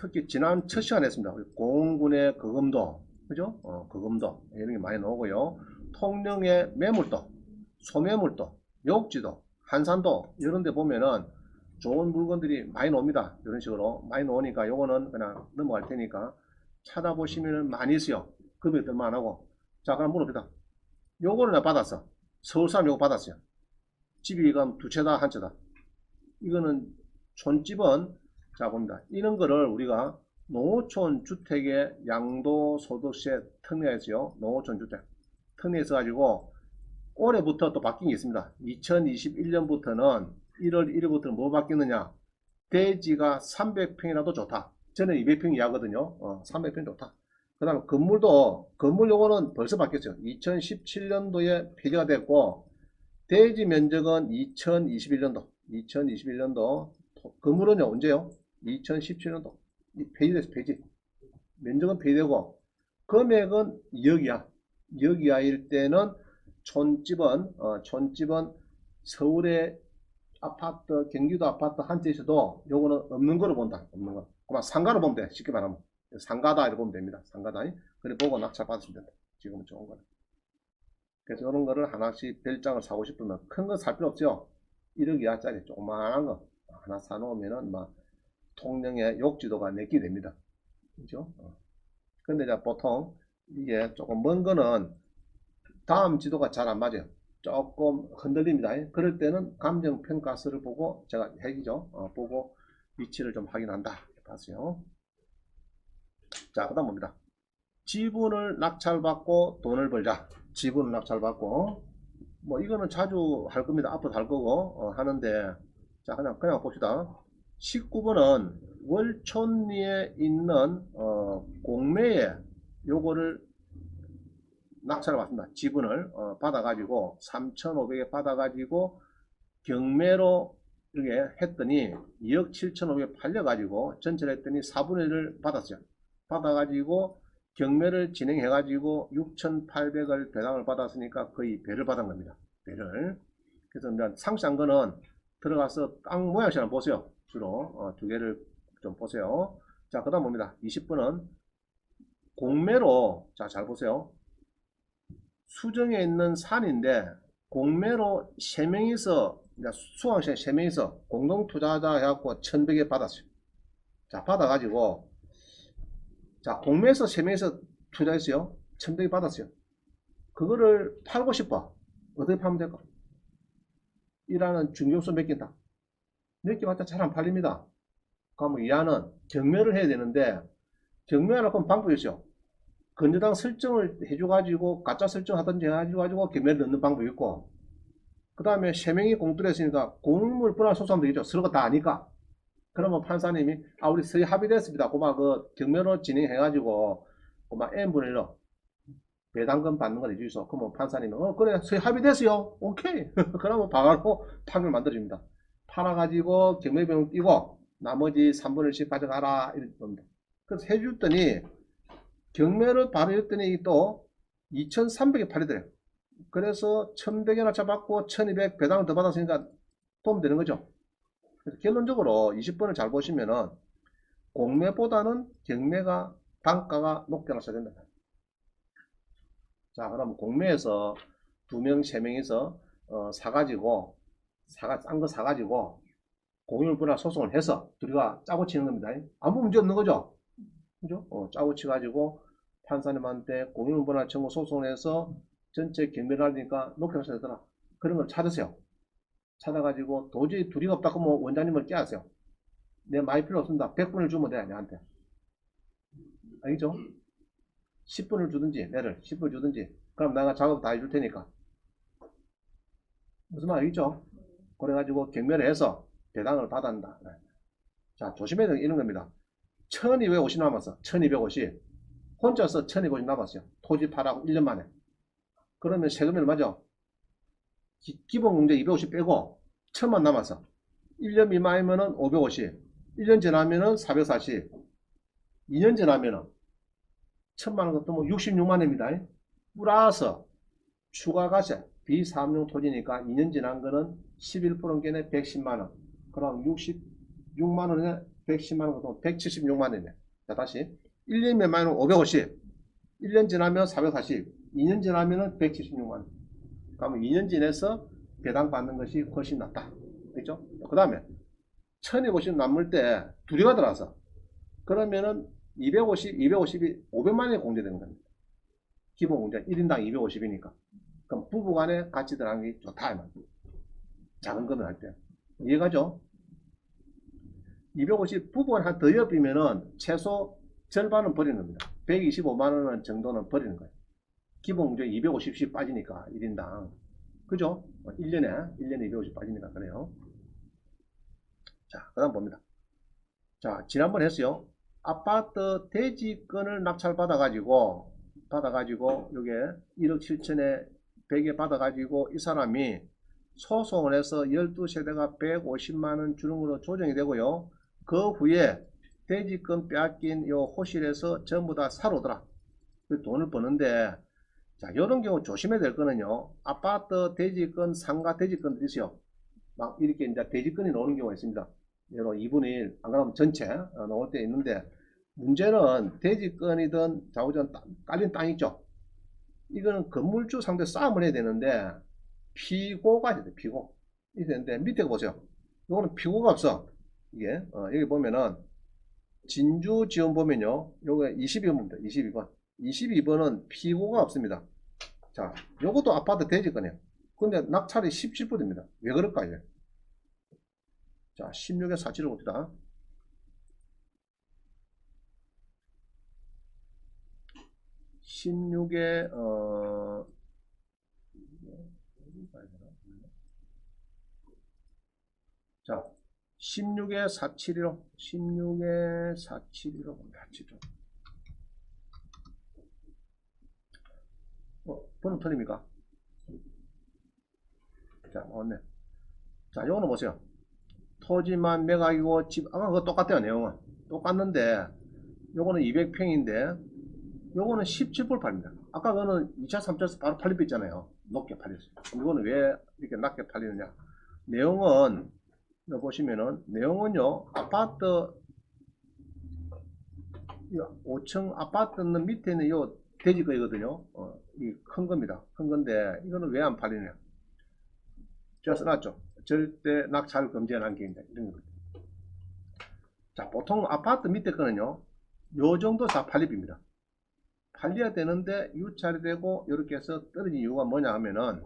특히 지난 첫 시간에 했습니다. 우리 공군의 거금도, 그죠? 거금도 이런 게 많이 나오고요. 통영의 매물도, 소매물도, 욕지도, 한산도 이런 데 보면은 좋은 물건들이 많이 나옵니다. 이런 식으로 많이 나오니까 요거는 그냥 넘어갈 테니까 찾아보시면은 많이 있어요. 금액들 많하고. 자, 그럼 물어봅니다. 요거를 내가 받았어. 서울 사람 요거 받았어요. 집이 그럼 두 채다, 한 채다. 이거는 촌집은, 자 봅니다. 이런 거를 우리가 농어촌 주택의 양도소득세 특례에서요. 농어촌 주택 특례에서 가지고 올해부터 또 바뀐 게 있습니다. 2021년부터는 1월 1일부터는 뭐 바뀌느냐? 대지가 300평이라도 좋다. 저는 200평 이하거든요. 300평 좋다. 그 다음에 건물 요거는 벌써 바뀌었어요. 2017년도에 폐지가 됐고, 대지 면적은 2021년도, 건물은요, 언제요? 2017년도. 폐지됐어, 폐지. 면적은 폐지되고, 금액은 2억이야. 2억 이하일 때는 촌집은 서울의 아파트, 경기도 아파트 한 채 있어도 요거는 없는 거로 본다. 없는 거. 그만 상가로 보면 돼. 쉽게 말하면. 상가다 이렇게 보면 됩니다. 상가다. 그래 보고 낙찰 받으시면 된다. 지금은 좋은 거는. 그래서 이런 거를 하나씩 별장을 사고 싶으면 큰 거 살 필요 없죠. 1억 이하짜리 조그만한 거 하나 사놓으면은 막 통영의 욕지도가 내게 됩니다. 그죠? 근데 이제 보통 이게 조금 먼 거는 다음 지도가 잘 안 맞아요. 조금 흔들립니다. 그럴 때는 감정평가서를 보고 제가 핵이죠. 보고 위치를 좀 확인한다. 봤어요. 자, 그 다음 봅니다. 지분을 낙찰받고 돈을 벌자. 지분을 낙찰받고 뭐 이거는 자주 할 겁니다. 앞으로 할 거고 하는데 자 그냥 봅시다. 19번은 월촌리에 있는 공매에 요거를 낙찰을 받습니다. 지분을 받아가지고 3,500에 받아가지고 경매로 이렇게 했더니 2억 7,500 팔려가지고 전체를 했더니 4분의 1을 받았어요. 받아가지고 경매를 진행해가지고 6,800을 배당을 받았으니까 거의 배를 받은 겁니다. 배를. 그래서 이제 상세한 거는 들어가서 땅 모양씩 한번 보세요. 주로 두 개를 좀 보세요. 자, 그 다음 봅니다. 20번은 공매로, 자, 잘 보세요. 수정에 있는 산인데 공매로 3명이서 수강생 3명이서 공동투자자 해갖고 1,100에 받았어요. 자, 받아가지고 자, 공매에서 3명이서 투자했어요. 1,100에 받았어요. 그거를 팔고 싶어. 어떻게 팔면 될까? 이라는 중개수 맡긴다. 맡겨봤자 잘 안 팔립니다. 그러면 이하는 경매를 해야 되는데 경매하려고 하면 방법이 있어요. 건조당 설정을 해줘가지고 가짜 설정하든지 해가지고 경매를 넣는 방법이 있고 그 다음에 3명이 공투를 했으니까 공물 분할 소송하면 되겠죠. 서로가 다 아니까. 그러면 판사님이 우리 서희 합의됐습니다. 고마 그 경매로 진행해가지고 고마 n분의 1로 배당금 받는 걸 해주소. 그러면 판사님은 그래 서희 합의됐어요. 오케이. 그러면 바로 판결 만들어줍니다. 팔아가지고 경매비용 띄고 나머지 3분의 1씩 가져가라 이렇게 겁니다. 그래서 해줬더니 경매를 바로 했더니 또 2,300에 팔리더래요. 그래서 1,100에 낙찰받고 1,200 배당을 더 받았으니까 도움 되는 거죠. 그래서 결론적으로 20번을 잘 보시면은 공매보다는 경매가 단가가 높게 나서야 된다. 자, 그럼 공매에서 2명, 3명이서 사가지고 싼 거 사가지고 공유물 분할 소송을 해서 둘이가 짜고 치는 겁니다. 아무 문제 없는 거죠. 그죠? 짜고 치가지고 판사님한테 공유물 분할 청구 소송을 해서 전체 경매를 하니까 높게 나서야 되더라. 그런 걸 찾으세요. 찾아가지고 도저히 둘이가 없다 그러면 원장님을 깨하세요. 내 많이 필요 없습니다. 100분을 주면 돼, 내한테. 알겠죠? 10분을 주든지, 내를 10분을 주든지. 그럼 내가 작업 다 해줄 테니까. 무슨 말 알겠죠? 그래가지고 경매를 해서 배당을 받았다. 자, 조심해야 되는 이런 겁니다. 1250 남았어. 1250. 혼자서 1250 남았어요. 토지 팔아고 1년 만에. 그러면 세금이 얼마죠? 기본 공제 250 빼고 1000만 남았어. 1년 미만이면은 550. 1년 지나면은 440. 2년 지나면은 1000만원 것도 뭐 66만원입니다. 플러스 추가가세 비사업용 토지니까 2년 지난 거는 11%는 110만원. 그럼 66만원에 110만 원, 176만 원이네. 자, 다시. 1년 미만은 550, 1년 지나면 440, 2년 지나면 176만 원. 그러면 2년 지내서 배당 받는 것이 훨씬 낫다. 그죠? 그 다음에 1250 남을 때 둘이가 들어와서 그러면은 250, 250이 500만 원이 공제되는 겁니다. 기본 공제 1인당 250이니까. 그럼 부부간에 같이 들어가는 게 좋다. 이 말이에요. 작은 금을 할 때. 이해가죠? 250 부부간 한 더 옆이면은 최소 절반은 버리는 겁니다. 125만 원 정도는 버리는 거예요. 기본 공제 250씩 빠지니까 1인당. 그죠? 1년에 250 빠지니까 그래요. 자, 그 다음 봅니다. 자, 지난번 했어요. 아파트 대지권을 낙찰 받아가지고, 요게 1억 7천에 100에 받아가지고, 이 사람이 소송을 해서 12세대가 150만원 주는 걸로 조정이 되고요. 그 후에 대지권 빼앗긴 요 호실에서 전부 다 사로더라. 그 돈을 버는데, 자, 요런 경우 조심해야 될 거는요. 아파트 대지권, 상가 대지권들이 있어요. 막 이렇게 이제 대지권이 나오는 경우가 있습니다. 여러 2분의 1, 안 그러면 전체 나올 때 있는데, 문제는 대지권이든 좌우전 깔린 땅 있죠. 이거는 건물주 상대 싸움을 해야 되는데, 피고가 있어야 돼, 피고. 이 되는데, 밑에 보세요. 이거는 피고가 없어. 이게, 여기 보면은, 진주 지원 보면요. 요게 22번입니다. 22번. 22번은 피고가 없습니다. 자, 요것도 아파트 대지권이에요. 근데 낙찰이 17%입니다. 왜 그럴까요? 자, 16에 47을 봅시다. 16에, 자, 16에 47이로, 16에 47이로 봅니다. 47로. 번호 틀립니까? 자, 맞네. 자, 요거는 보세요. 토지만 매각이고, 집, 아까 그거 똑같아요, 내용은. 똑같는데, 요거는 200평인데, 요거는 17불 팔립니다. 아까 그거는 2차, 3차에서 바로 팔릴 있잖아요. 높게 팔렸어요. 그럼 이거는 왜 이렇게 낮게 팔리느냐? 내용은, 여기 보시면은, 내용은요, 아파트, 5층 아파트는 밑에는 요 돼지거이거든요. 이 큰 겁니다. 큰 건데, 이거는 왜 안 팔리냐? 제가 써놨죠. 절대 낙찰 금지한 환경이다. 이런 거죠. 자, 보통 아파트 밑에 거는요, 요 정도 다 팔립입니다. 팔려야 되는데, 유찰이 되고, 이렇게 해서 떨어진 이유가 뭐냐 하면은,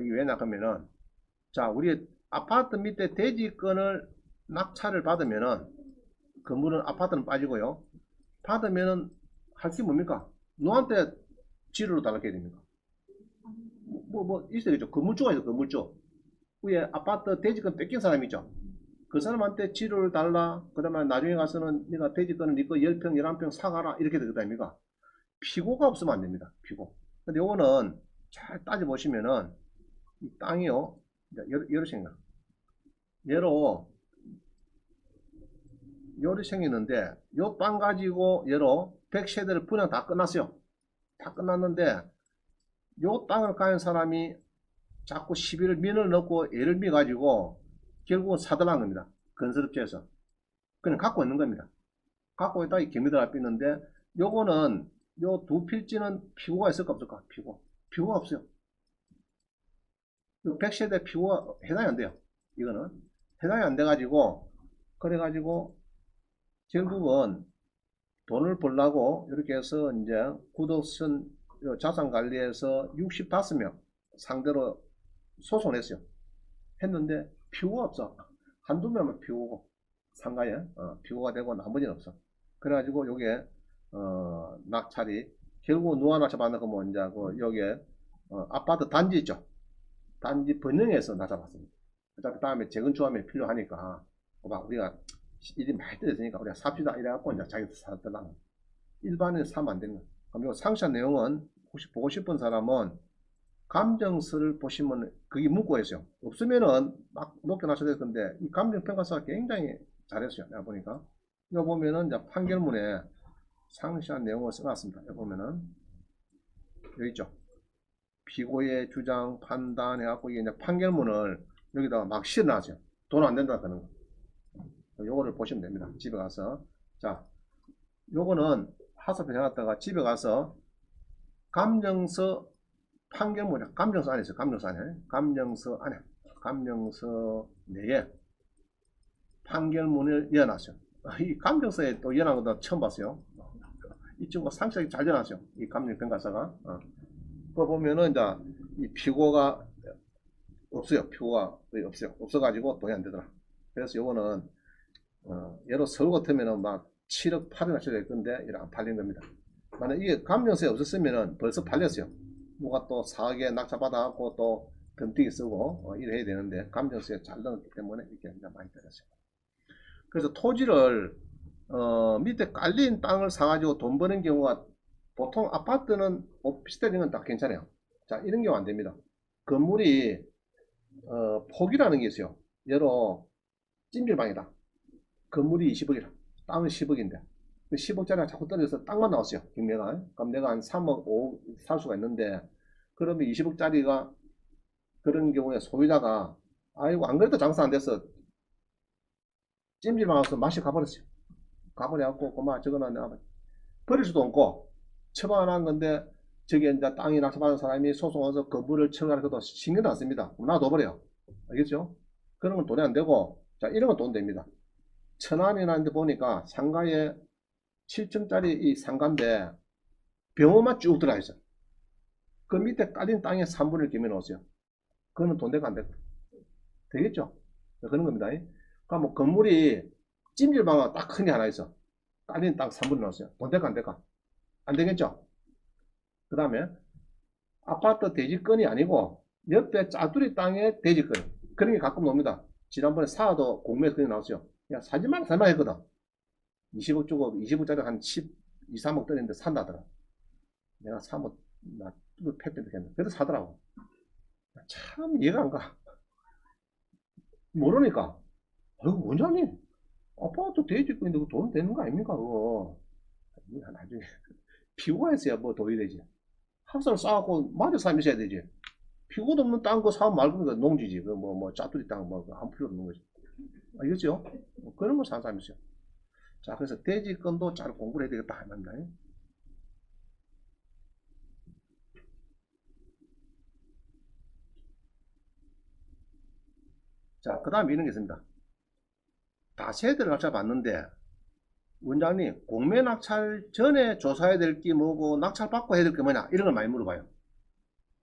이게 왜 나가면은, 자, 우리 아파트 밑에 대지권을 낙찰을 받으면은, 건물은 아파트는 빠지고요. 받으면은, 할 게 뭡니까? 너한테 지르러 달라게 됩니까? 있어야겠죠. 건물주가 있어, 건물주. 위에 아파트 대지권 뺏긴 사람이 있죠. 그 사람한테 지료를 달라. 그 다음에 나중에 가서는 네가 대지권을 네거 10평, 11평 사가라. 이렇게 되거든, 아닙니까? 피고가 없으면 안 됩니다. 피고. 근데 요거는 잘 따져보시면은 이 땅이요. 여러 생각. 요리 생기는데 요 땅 가지고 여러 100세대를 분양 다 끝났어요. 다 끝났는데 요 땅을 가진 사람이 자꾸 시비를 민을 넣고 애를 미가지고 결국은 사들어간 겁니다. 건설업체에서. 그냥 갖고 있는 겁니다. 갖고 있다 이 개미들 앞에 있는데 요거는 요 두 필지는 피고가 있을까 없을까? 피고가 없어요. 100세대 피고가 해당이 안 돼요. 이거는 해당이 안 돼가지고 그래가지고 결국은 돈을 벌라고 이렇게 해서 이제 구독선 자산관리에서 65명 상대로 소송을 했어요. 했는데 피고가 없어. 한두 명만 피고고 상가에 피고가 되고 나머지는 없어. 그래가지고 요게 낙찰이 결국 누가 낙찰 받는 거 뭐 이제 그 여기에 아파트 단지 있죠. 단지 번영해서 낙찰받습니다. 어차피 다음에 재건축하면 필요하니까 막 우리가 일이 많이 들었으니까 우리가 삽시다 이래갖고 이제 자기도 사들라는 일반인은 사면 안 되는 거예요. 그럼 요 상세 내용은 혹시 보고 싶은 사람은 감정서를 보시면 그게 문구가 있어요. 없으면은 막 높게 놔셔야 될 건데 이 감정평가서가 굉장히 잘했어요. 내가 보니까 이거 보면은 이제 판결문에 상세한 내용을 써놨습니다. 여기 보면은 여기 있죠. 피고의 주장 판단해갖고 이게 이제 판결문을 여기다가 막 실어놨어요. 돈 안 된다 그런 거. 요거를 보시면 됩니다. 집에 가서. 자, 요거는 하소표 해놨다가 집에 가서 감정서 판결문이야. 감정서 안에 있어요. 감정서 안에. 감정서 안에. 감정서 내에 판결문을 이어놨어요. 이 감정서에 또 이어난 것도 처음 봤어요. 이 친구가 상식이 잘 이어놨어요. 이 감정평가서가. 그거 보면은 이제 이 피고가 없어요. 피고가 거의 없어요. 없어가지고 돈이 안 되더라. 그래서 요거는 예로 서울 같으면은 막 7억 8억 쳐야 될 건데 이래 안 팔린 겁니다. 만약 이게 감정서에 없었으면은 벌써 팔렸어요. 누가 또 4억에 낙찰받아갖고 또 덤뛰기 쓰고 이래 해야 되는데 감정서에 잘 넣었기 때문에 이렇게 이제 많이 떨었어요. 그래서 토지를 밑에 깔린 땅을 사가지고 돈 버는 경우가 보통 아파트는 오피스텔인 건 다 괜찮아요. 자, 이런 경우 안 됩니다. 건물이 폭이라는 게 있어요. 예로 찜질방이다. 건물이 20억이라. 땅은 10억인데. 10억짜리가 자꾸 떨어져서 땅만 나왔어요. 경매가. 그럼 내가 한 3억, 5억 살 수가 있는데, 그러면 20억짜리가 그런 경우에 소유자가, 아이고, 안 그래도 장사 안 돼서 찜질방 가서 맛이 가버렸어요. 가버려갖고, 그만 저거는 내가 버릴 수도 없고, 처분한 건데, 저게 이제 땅이 낙찰받은 사람이 소송해서 거부를 청구하는 것도 신경도 안 씁니다. 놔둬버려요. 알겠죠? 그런 건 돈이 안 되고, 자, 이런 건 돈 됩니다. 천안이라는 데 보니까 상가에 7층짜리 이 상가인데 병원만 쭉 들어가 있어. 그 밑에 깔린 땅에 3분을 기면 오세요. 그거는 돈 되고 안 되고. 되겠죠? 그런 겁니다. 그러니까 뭐 건물이 찜질방은 딱 큰 게 하나 있어. 깔린 땅 3분을 넣었어요. 돈 되고 안 되고. 안 되겠죠? 그 다음에 아파트 대지권이 아니고 옆에 짜투리 땅에 대지권. 그런 게 가끔 나옵니다. 지난번에 사도 공매에서 그게 나왔어요. 야, 사지만 살만 했거든. 20억 주고 20억짜리 한 10, 2, 3억 떨었는데 산다더라. 내가 사면 나 패배되겠네. 그래도 사더라고. 참 이해가 안 가. 모르니까. 아이고 원장님 아파트 대지권인데 그 돈 되는 거 아닙니까 그거. 나중에 피고가 있어야 뭐 돈이 되지. 합산을 쌓아갖고 마저 사면서 되지. 피고도 없는 땅 거 사면 말고 그 농지지. 그 뭐 짜투리 땅 뭐 한 필요 없는 거지. 알겠죠? 그런 거 사면서. 자, 그래서 대지권도 잘 공부를 해야 되겠다 이 말입니다. 자, 그 다음에 이런 게 있습니다. 다세대를 낙찰받는데 원장님 공매 낙찰 전에 조사해야 될 게 뭐고 낙찰 받고 해야 될 게 뭐냐 이런 걸 많이 물어봐요.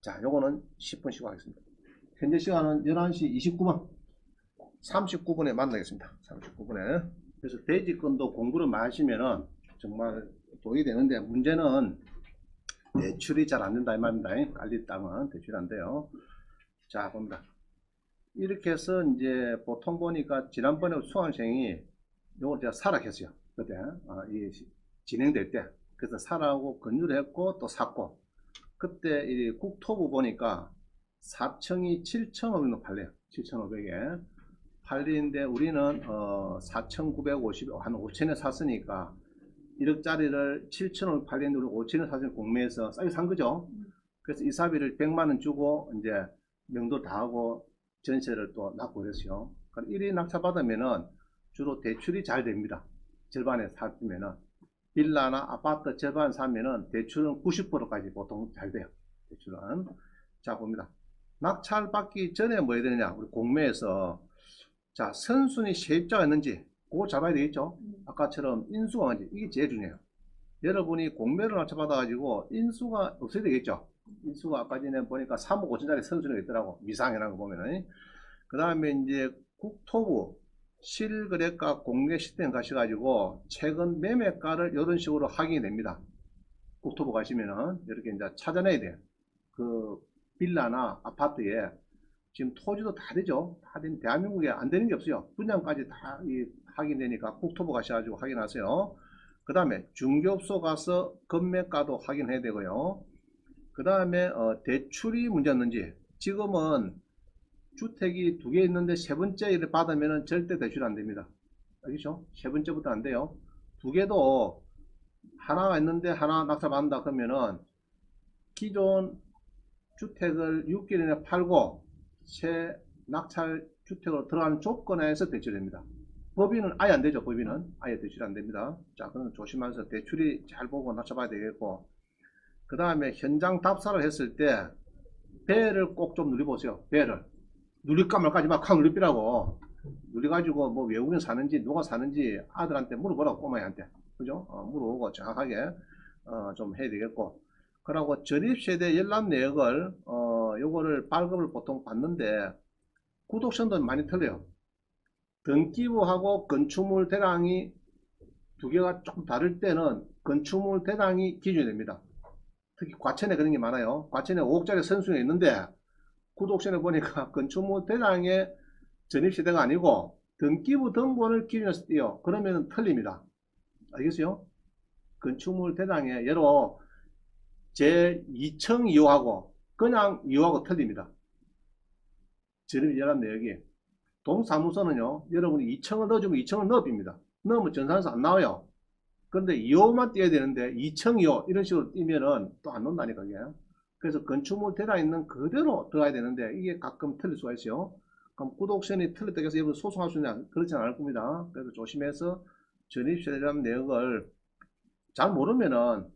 자, 요거는 10분 쉬고 하겠습니다. 현재 시간은 11시 29분 39분에 만나겠습니다. 39분에. 그래서 대지권도 공부를 많이 하시면은 정말 도움이 되는데 문제는 대출이 잘 안 된다 이 말입니다. 깔린 땅은 대출이 안 돼요. 자, 봅니다. 이렇게 해서 이제 보통 보니까 지난번에 수강생이 요걸 제가 사락했어요. 그때 진행될 때. 그래서 사라고 권유를 했고 또 샀고 그때 이 국토부 보니까 4층이 7,500원 팔려요. 7,500에 팔리는데 우리는 4,950, 한 5천에 샀으니까 1억짜리를 7,000원 팔리는데 우리 5천에 샀으니까 공매에서 싸게 산 거죠. 그래서 이사비를 100만원 주고 이제 명도 다 하고 전세를 또 납고 그랬어요. 1위 낙찰 받으면은 주로 대출이 잘 됩니다. 절반에 사면은 빌라나 아파트 절반 사면은 대출은 90%까지 보통 잘 돼요. 대출은. 자, 봅니다. 낙찰 받기 전에 뭐 해야 되느냐? 우리 공매에서 자, 선순위 세입자가 있는지 그거 잡아야 되겠죠. 아까처럼 인수가 뭔지 이게 제일 중요해요. 여러분이 공매를 낙찰 받아가지고 인수가 없어야 되겠죠. 인수가 아까 전에 보니까 3억 5천짜리 선순위가 있더라고. 미상이라는 거 보면은. 그 다음에 이제 국토부 실거래가 공개 시스템 가셔가지고 최근 매매가를 이런 식으로 확인이 됩니다. 국토부 가시면은 이렇게 이제 찾아내야 돼요. 그 빌라나 아파트에 지금 토지도 다 되죠. 다 된, 대한민국에 안 되는 게 없어요. 분양까지 다 확인되니까 국토부 가셔가지고 확인하세요. 그 다음에 중개업소 가서 건매가도 확인해야 되고요. 그 다음에 대출이 문제였는지 지금은 주택이 2개 있는데 세 번째를 받으면 절대 대출 안 됩니다. 알겠죠? 세 번째부터 안 돼요. 2개도 하나가 있는데 하나 낙찰 받는다 그러면은 기존 주택을 6개월 이내 팔고 새 낙찰 주택으로 들어가는 조건에서 대출됩니다. 법인은 아예 안 되죠. 법인은 아예 대출이 안 됩니다. 자, 그건 조심하면서 대출이 잘 보고 낮춰봐야 되겠고, 그 다음에 현장 답사를 했을 때 배를 꼭 좀 누려보세요. 배를 누릴까 말까지 막 확 누리라고 누려가지고 뭐 외국인 사는지 누가 사는지 아들한테 물어보라고, 꼬마애한테. 그죠? 물어보고 정확하게 좀 해야 되겠고, 그리고 전입세대 열납 내역을 요거를 발급을 보통 받는데 구독선도 많이 틀려요. 등기부하고 건축물 대장이 두 개가 조금 다를 때는 건축물 대장이 기준이 됩니다. 특히 과천에 그런 게 많아요. 과천에 5억짜리 선수가 있는데 구독선에 보니까 건축물 대장의 전입세대가 아니고 등기부 등본을 기준으로 띄요. 그러면 틀립니다. 알겠어요? 건축물 대장의 예로 제 2층 이용하고 그냥 이용하고 틀립니다. 전입연합 내역이. 동사무소는요, 여러분이 2층을 넣어주면 2층을 넣어줍니다. 넣으면 전산에서 안 나와요. 그런데 2호만 띄어야 되는데 2층 2호 이런 식으로 띄면은 또 안 넣는다니까 이게. 그래서 건축물 대장 있는 그대로 들어가야 되는데 이게 가끔 틀릴 수가 있어요. 그럼 구독선이 틀렸다고 해서 여러분 소송할 수 있냐? 그렇지 않을 겁니다. 그래서 조심해서 전입세대란 내역을 잘 모르면은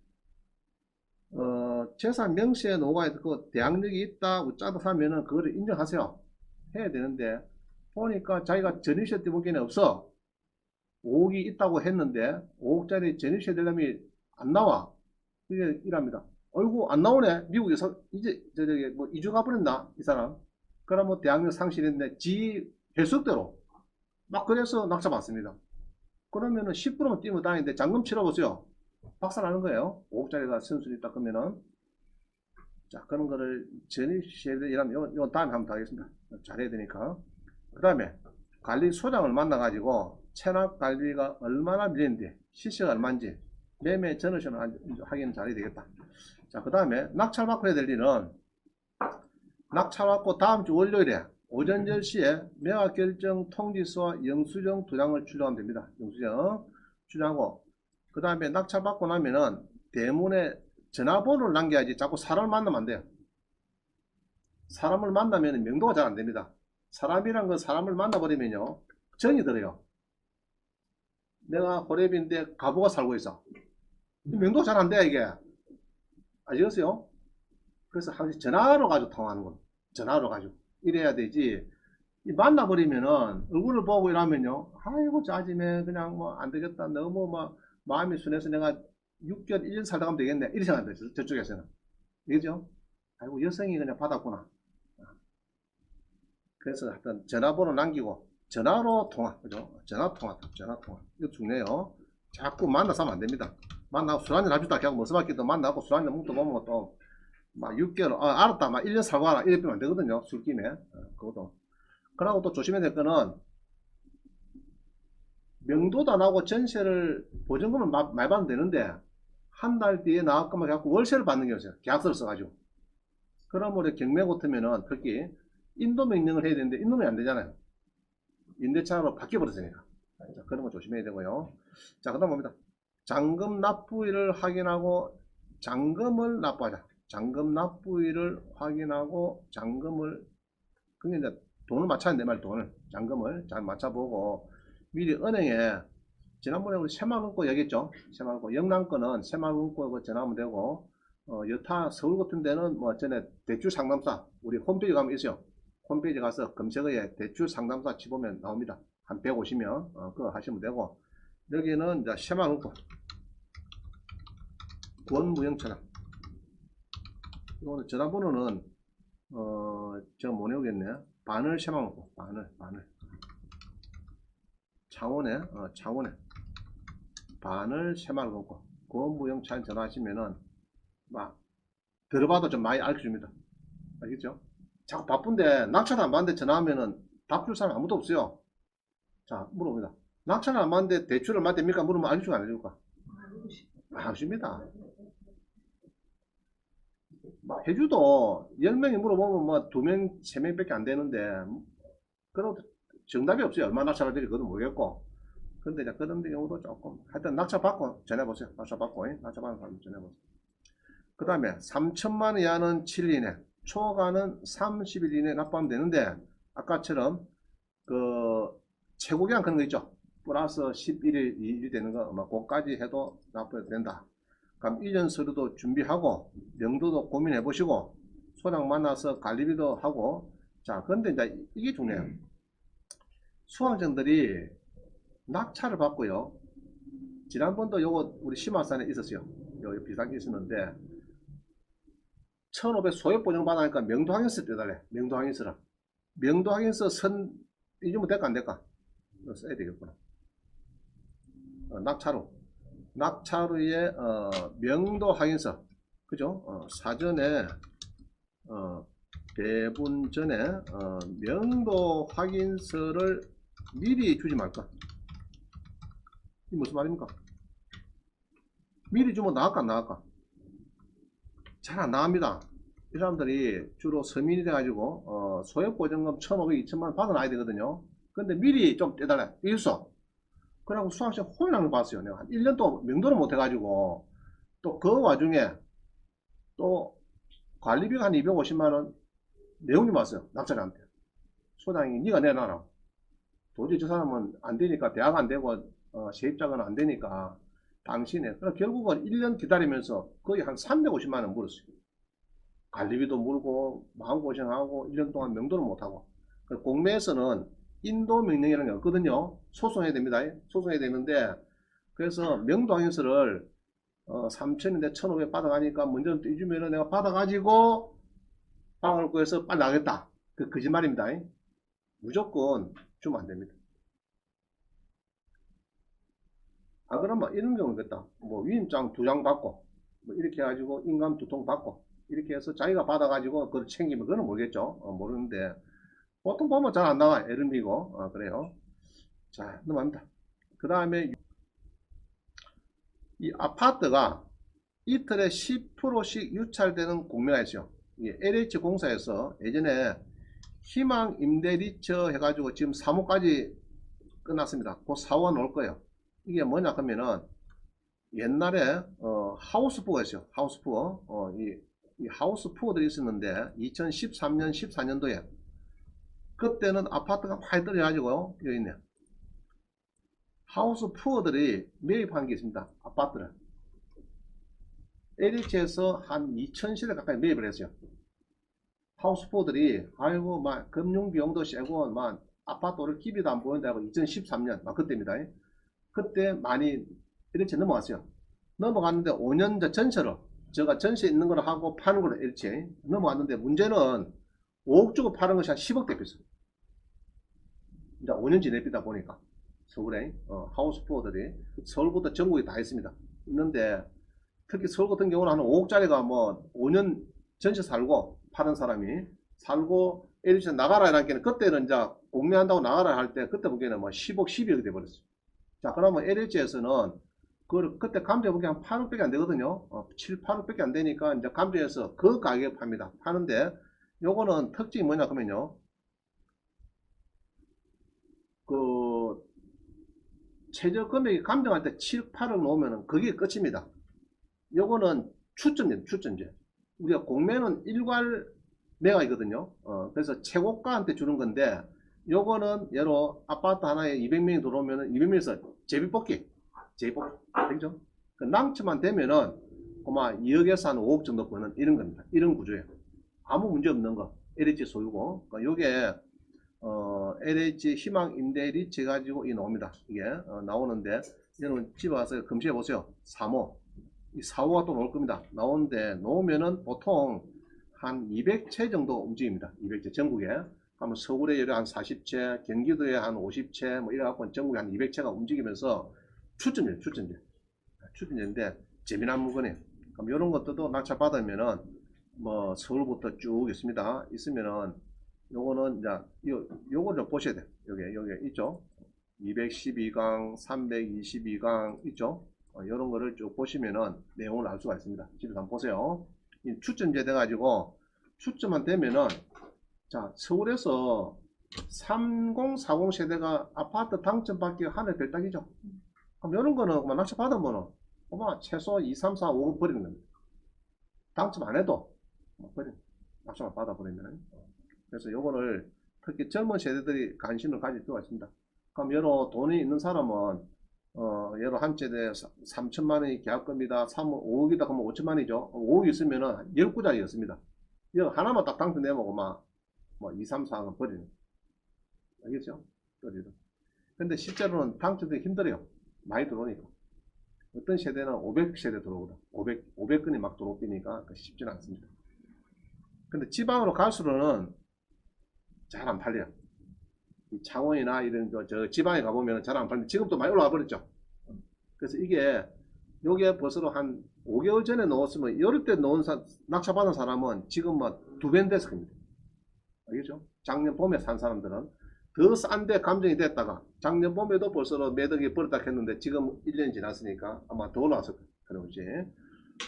재산 명시에 노가 있고 대항력이 있다 우짜다 하면은 그거를 인정하세요. 해야 되는데 보니까 자기가 전입세 때문에 없어. 5억이 있다고 했는데 5억짜리 전입세 대람이 안 나와. 이게 이랍니다. 어이구 안 나오네. 미국에서 이제 저기 뭐 이주 가버렸나 이 사람. 그러면 대학력 상실했는데 지 해석대로 막 그래서 낙찰 받습니다. 그러면은 10%만 뛰면 다니는데 잔금 치러보세요. 박살나는 거예요. 5억짜리가 선순위 있다 그러면은. 자, 그런 거를 전입세대라면 요 다음에 한번 더 하겠습니다. 잘해야 되니까. 그 다음에 관리소장을 만나가지고 체납 관리가 얼마나 밀리는지, 시세가 얼마인지, 매매 전월세는 확인 잘해야 되겠다. 자, 그 다음에 낙찰받고 해야 될 일은 낙찰받고 다음 주 월요일에 오전 10시에 매각 결정 통지서와 영수증 2장을 출력하면 됩니다. 영수증 출력하고 그 다음에 낙찰받고 나면은 대문에 전화번호를 남겨야지 자꾸 사람을 만나면 안 돼요. 사람을 만나면 명도가 잘 안 됩니다. 사람이란 건 사람을 만나버리면요 정이 들어요. 내가 호랩인데 가보가 살고 있어. 명도가 잘 안 돼 이게. 아시겠어요? 그래서 항상 전화로 가지고 통화하는 거. 전화로 가지고 이래야 되지. 만나버리면은 얼굴을 보고 이러면요 아이고 짜증내 그냥 뭐 안 되겠다 너무 뭐 마음이 순해서 내가 6개월 1년 살다 가면 되겠네 이렇게 생각해요 저쪽에서는. 그죠? 아이고 여성이 그냥 받았구나. 그래서 하여튼 전화번호 남기고 전화로 통화. 그죠? 전화 통화 이거 중요해요. 자꾸 만나서 하면 안 됩니다. 만나고 술 한잔 합시다 그냥 머스밖에도 만나고 술 한잔 먹다 보면 또 막 6개월 알았다 막 1년 살고 와라 이래 빼면 안 되거든요. 술김에 그것도. 그러고 또 조심해야 될 거는 명도도 안 하고 전세를 보증금을 많이 받으면 되는데 한 달 뒤에 나왔거나 갖고 월세를 받는 경우가 있어요. 계약서를 써가지고. 그러면 우리 경매 같으면은 특히 인도 명령을 해야 되는데 인도명이 안 되잖아요. 임대차로 바뀌어버렸으니까. 자, 그런 거 조심해야 되고요. 자, 그 다음 봅니다. 잔금 납부일을 확인하고 잔금을 납부하자. 잔금 납부일을 확인하고 잔금을 그게 이제 돈을 맞춰야 돼 말 돈을 잔금을 잘 맞춰보고 미리 은행에 지난번에 우리 새마을금고 얘기했죠. 새마을금고 영남권은 새마을금고 전화하면 되고 여타 서울 같은 데는 뭐 전에 대출 상담사 우리 홈페이지 가면 있어요. 홈페이지 가서 검색어에 대출 상담사 치보면 나옵니다. 한 150명 그거 하시면 되고 여기는 이제 새마을금고 권무영처럼 이거는 전화번호는 제가 못 외우겠네. 바늘 새마을금고 바늘 창원에 바늘 새마을금고 권무영차 전화하시면은 막 들어봐도 좀 많이 알려줍니다. 알겠죠? 자꾸 바쁜데 낙찰 안 받는데 전화하면은 답 줄 사람 아무도 없어요. 자 물어봅니다. 낙찰 안 받는데 대출을 얼마 됩니까? 물으면 알려줄까 안 알려줄까? 알려줍니다. 해주도 10명이 물어보면 뭐 2명, 3명밖에 안 되는데 그래도 정답이 없어요. 얼마 낙찰을 드릴지 그것도 모르겠고. 근데 이제 그런 경우도 조금 하여튼 낙찰 받고 전해보세요. 낙찰 받고 낙찰 받는 사람 전해보세요. 그 다음에 3천만 이하는 7일 이내 초과는 30일 이내 납부하면 되는데 아까처럼 그 최고기한 그런 거 있죠. 플러스 11일, 2일 되는 거, 뭐, 그까지 해도 납부해도 된다. 그럼 이전 서류도 준비하고, 명도도 고민해 보시고, 소장 만나서 관리비도 하고, 자, 근데 이제 이게 중요해요. 수강생들이 낙찰을 받고요. 지난번도 요거 우리 심화산에 있었어요. 요 비슷한 게 있었는데, 1500 소액 보증 받으니까 명도 확인서 떼달래. 명도 확인서라. 명도 확인서 이주면 될까 안 될까? 이거 써야 되겠구나. 낙찰후. 낙찰후에 명도 확인서. 그죠? 사전에 배분 전에 명도 확인서를 미리 주지 말까? 이 무슨 말입니까? 미리 주면 나갈까 안 나갈까? 잘 안 나갑니다. 이 사람들이 주로 서민이 돼가지고 소액보증금 1,500, 2,000만 원 받아놔야 되거든요. 근데 미리 좀 떼달라. 일소. 그래갖고 수학시험 혼란을 봤어요. 내가 한 1년 동안 명도를 못 해가지고 또 그 와중에 또 관리비가 한 250만 원 내용이 왔어요. 낙찰한테. 소장이 네가 내놔라. 도저히 저 사람은 안 되니까 대학 안 되고 세입자가 안 되니까 당신에. 그래서 결국은 1년 기다리면서 거의 한 350만 원 물었어요. 관리비도 물고 마음고생하고 1년 동안 명도를 못하고. 공매에서는 인도 명령이라는 게 없거든요. 소송해야 됩니다. 소송해야 되는데 그래서 명도항해서를 3천인데 1,500 받아가니까 먼저 떼주면은 내가 받아가지고 방을 구해서 빨리 나겠다. 그 거짓말입니다. 무조건 주면 안 됩니다. 아, 그러면 이런 경우겠다. 뭐 위임장 2장 받고 뭐 이렇게 해가지고 인감 2통 받고 이렇게 해서 자기가 받아가지고 그걸 챙기면 그건 모르겠죠. 모르는데 보통 보면 잘 안 나와. 에르미고 그래요. 자, 넘어갑니다. 그 다음에 이 아파트가 이틀에 10%씩 유찰되는 공매가 있어요. LH 공사에서 예전에 희망 임대 리처 해가지고 지금 3호까지 끝났습니다. 그 4호가 나올 거예요. 이게 뭐냐 하면은 옛날에 하우스푸어가 있어요. 하우스푸어. 이 하우스푸어들이 있었는데 2013년 14년도에 그때는 아파트가 많이 떨어져가지고 여기 있네요. 하우스푸어들이 매입한 게 있습니다. 아파트를. LH에서 한 2000세대 가까이 매입을 했어요. 하우스푸어들이 아이고 막 금융비용도 세고 막 아파트를 기비도 안 보인다고 2013년 막 그때입니다. 그때 많이 LH 넘어갔어요. 넘어갔는데 5년 전세로 제가 전세 있는 걸 하고 파는 걸로 LH 넘어갔는데 문제는 5억 주고 파는 것이 한 10억 대비했어요. 이제 5년 지내다 보니까 서울에 하우스푸어들이 서울부터 전국에 다 있습니다. 있는데 특히 서울 같은 경우는 한 5억짜리가 뭐 5년 전세 살고 파는 사람이 살고 LH 나가라 이라는 그때는 이제 공매한다고 나가라 할 때 그때 보기에는 뭐 10억 12억이 돼버렸어요. 자, 그러면 LH에서는 그때 감정 보기 한 8억밖에 안 되거든요. 7, 8억밖에 안 되니까 이제 감정에서 그 가격에 팝니다. 파는데 요거는 특징이 뭐냐 그러면요. 그 최저 금액이 감정할 때 7, 8억 놓으면 그게 끝입니다. 요거는 추천제. 우리가 공매는 일괄 매각이거든요. 그래서 최고가한테 주는 건데 요거는 예로 아파트 하나에 200명이 들어오면 200명에서 제비뽑기 되죠? 그 남치만 되면은 아마 2억에서 한 5억 정도 버는 이런 겁니다. 이런 구조예요. 아무 문제 없는 거 LH 소유고 요게 LH 희망 임대 리츠 가지고 이 나옵니다. 이게 나오는데 여러분 집에 와서 검시해 보세요. 3호 이 4호가 또 나올 겁니다. 나오는데 놓으면은 보통 한 200채 정도 움직입니다. 200채 전국에. 하면 서울에 한 40채, 경기도에 한 50채, 뭐 이래갖고 전국에 한 200채가 움직이면서 추천제인데 재미난 물건이에요. 그럼 이런 것들도 낙찰 받으면은 뭐 서울부터 쭉 있습니다. 있으면은 요거는 이제 요거를 좀 보셔야 돼요. 여기 있죠. 212강, 322강 있죠. 이런 거를 쭉 보시면은 내용을 알 수가 있습니다. 집에서 한번 보세요. 추첨제 돼가지고 추첨만 되면은 자 서울에서 3040 세대가 아파트 당첨받기 하늘 별따기죠. 그럼 이런 거는 낙찰 받으면은 최소 2, 3, 4, 5억 버리는 겁니다. 당첨 안 해도 버리는 낙찰만 받아버리면. 그래서 요거를 특히 젊은 세대들이 관심을 가질 필요가 있습니다. 그럼 여러 돈이 있는 사람은 여러 한 채에 3천만 원이 계약금이다. 5억이다. 그러면 5천만 원이죠. 5억 있으면은 10구짜리였습니다. 이거 하나만 딱 당첨되면 뭐 2, 3, 4억 버리는. 알겠죠? 버리는. 근데 실제로는 당첨되기 힘들어요. 많이 들어오니까. 어떤 세대는 500세대 들어오거든. 500건이 막 들어오니까 쉽지는 않습니다. 근데 지방으로 갈수록은 잘 안 팔려요. 창원이나 이런 저 지방에 가보면 잘 안 팔리는데 지금도 많이 올라와 버렸죠. 그래서 요게 벌써 한 5개월 전에 넣었으면 열흘 때 낙찰받은 사람은 지금 뭐 2배는 됐을 겁니다. 알겠죠? 작년 봄에 산 사람들은 더 싼데 감정이 됐다가 작년 봄에도 벌써 매덕이 버렸다 했는데 지금 1년이 지났으니까 아마 더 올라왔을 거예요.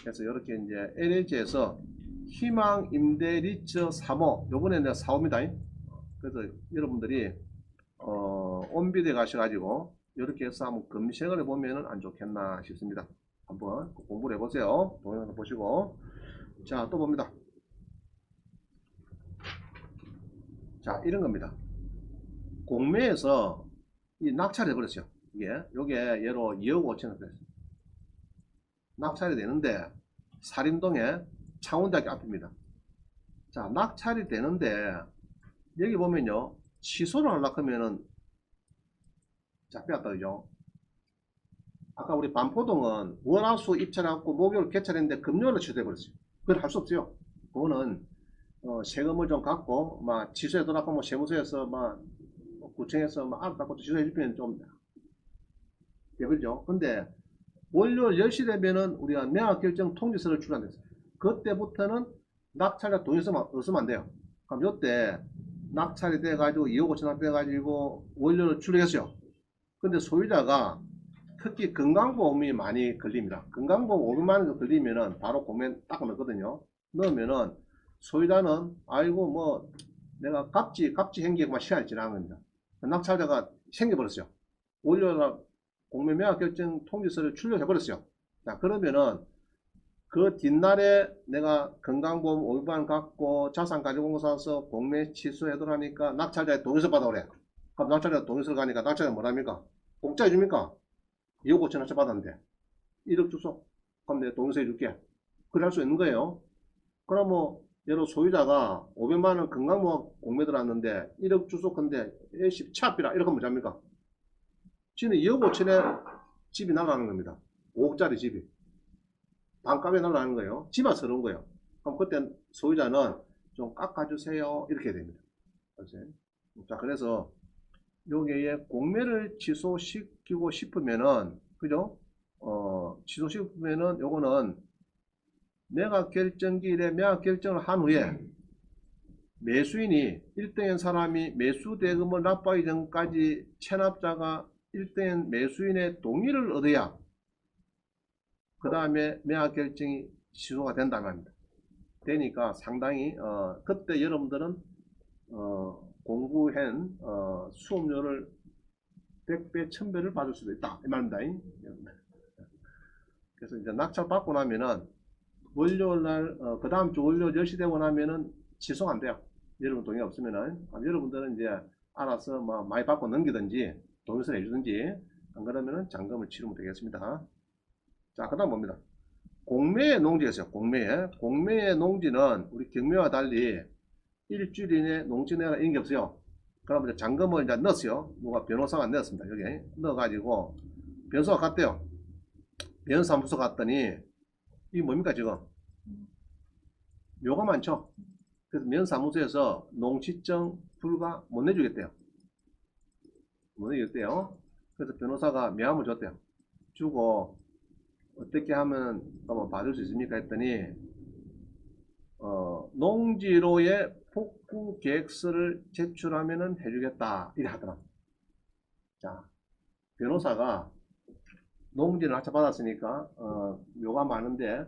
그래서 이렇게 이제 LH에서 희망 임대 리처 3호 요번에 이제 4호입니다. 그래서 여러분들이 온비대 가셔가지고 이렇게 해서 한번 검색을 해보면 안 좋겠나 싶습니다. 한번 공부를 해보세요. 동영상 보시고. 자, 또 봅니다. 자, 이런 겁니다. 공매에서 이 낙찰을 해버렸어요. 요게 예로 2억 5천원 됐어요. 낙찰이 되는데 사림동에 창원대학교 앞입니다. 자, 낙찰이 되는데 여기 보면요, 취소를 하려고 하면은 잡혀갔다 그죠? 아까 우리 반포동은 월화수 입찰해갖고 목요일 개찰했는데 금요일로 취소해버렸어요. 그걸 할 수 없어요. 그거는 세금을 좀 갖고 막 취소해더라고 뭐 세무서에서 막 구청에서 막 알아갖고 취소해주면 좀 되겠죠. 근데 월요일 10시 되면은 우리가 매각 결정 통지서를 출간했어요. 그때부터는 낙찰자 동의서만 없으면 안 돼요. 그럼 요때 낙찰이 돼가지고 2억 5천원 돼가지고 월요일 출력했어요. 근데 소유자가 특히 건강보험이 많이 걸립니다. 건강보험 500만 원 걸리면은 바로 공매 딱 넣거든요. 넣으면은 소유자는 아이고 뭐 내가 갑지 행기에만 시간이 지나는 겁니다. 낙찰자가 생겨버렸어요. 월요일 공매 매각 결정 통지서를 출력해버렸어요. 자, 그러면은 그 뒷날에 내가 건강보험 500만 갖고 자산가지공사서 공매 취소해달라니까 낙찰자의 동의서 받아오래. 그럼 낙찰자 동의서 가니까 낙찰자 뭐랍니까? 공짜해 줍니까? 2억 5천 원짜 받았는데 1억 주소. 그럼 내가 동의서 해줄게. 그래 할 수 있는 거예요. 그럼 뭐 예로 소유자가 500만 원 건강보험 공매 들어왔는데 1억 주소 근데 일시 차비라 이렇게 하면 잡니까? 지는 2억 5천에 집이 날아가는 겁니다. 5억짜리 집이. 반값에 날아가는 거예요. 집만 서러운 거예요. 그럼 그때 소유자는 좀 깎아주세요. 이렇게 됩니다. 자, 그래서 여기에 공매를 취소시키고 싶으면은, 그죠? 취소시키면은 요거는 매각 결정기일에 매각 결정을 한 후에 매수인이 1등인 사람이 매수 대금을 납부하기 전까지 체납자가 1등인 매수인의 동의를 얻어야 그 다음에 매각 결정이 취소가 된다고 합니다. 되니까 상당히 그때 여러분들은 공부한 수업료를 100배, 1000배를 받을 수도 있다 이 말입니다. 그래서 이제 낙찰 받고 나면은 월요일날 그 다음 주 월요일 10시 되고 나면은 취소가 안 돼요. 여러분 동의 없으면은 여러분들은 이제 알아서 뭐 많이 받고 넘기든지 동의서를 해주든지 안 그러면은 잔금을 치르면 되겠습니다. 자, 그 다음 봅니다. 공매의 농지가 있어요. 공매의 농지는 우리 경매와 달리 일주일 이내 농지 내가 이런 게 없어요. 그럼 이제 잔금을 이제 넣었어요. 누가 변호사가 넣었습니다. 여기 넣어가지고 변호사가 갔대요. 변사무소 갔더니 이게 뭡니까 지금? 묘가 많죠. 그래서 면사무소에서 농지증 불가 못 내주겠대요. 못 내주겠대요. 그래서 변호사가 명함을 줬대요. 주고 어떻게 하면 한번 받을 수 있습니까 했더니 농지로의 복구 계획서를 제출하면 해주겠다 이래 하더라. 자, 변호사가 농지를 낙찰받았으니까 묘가 많은데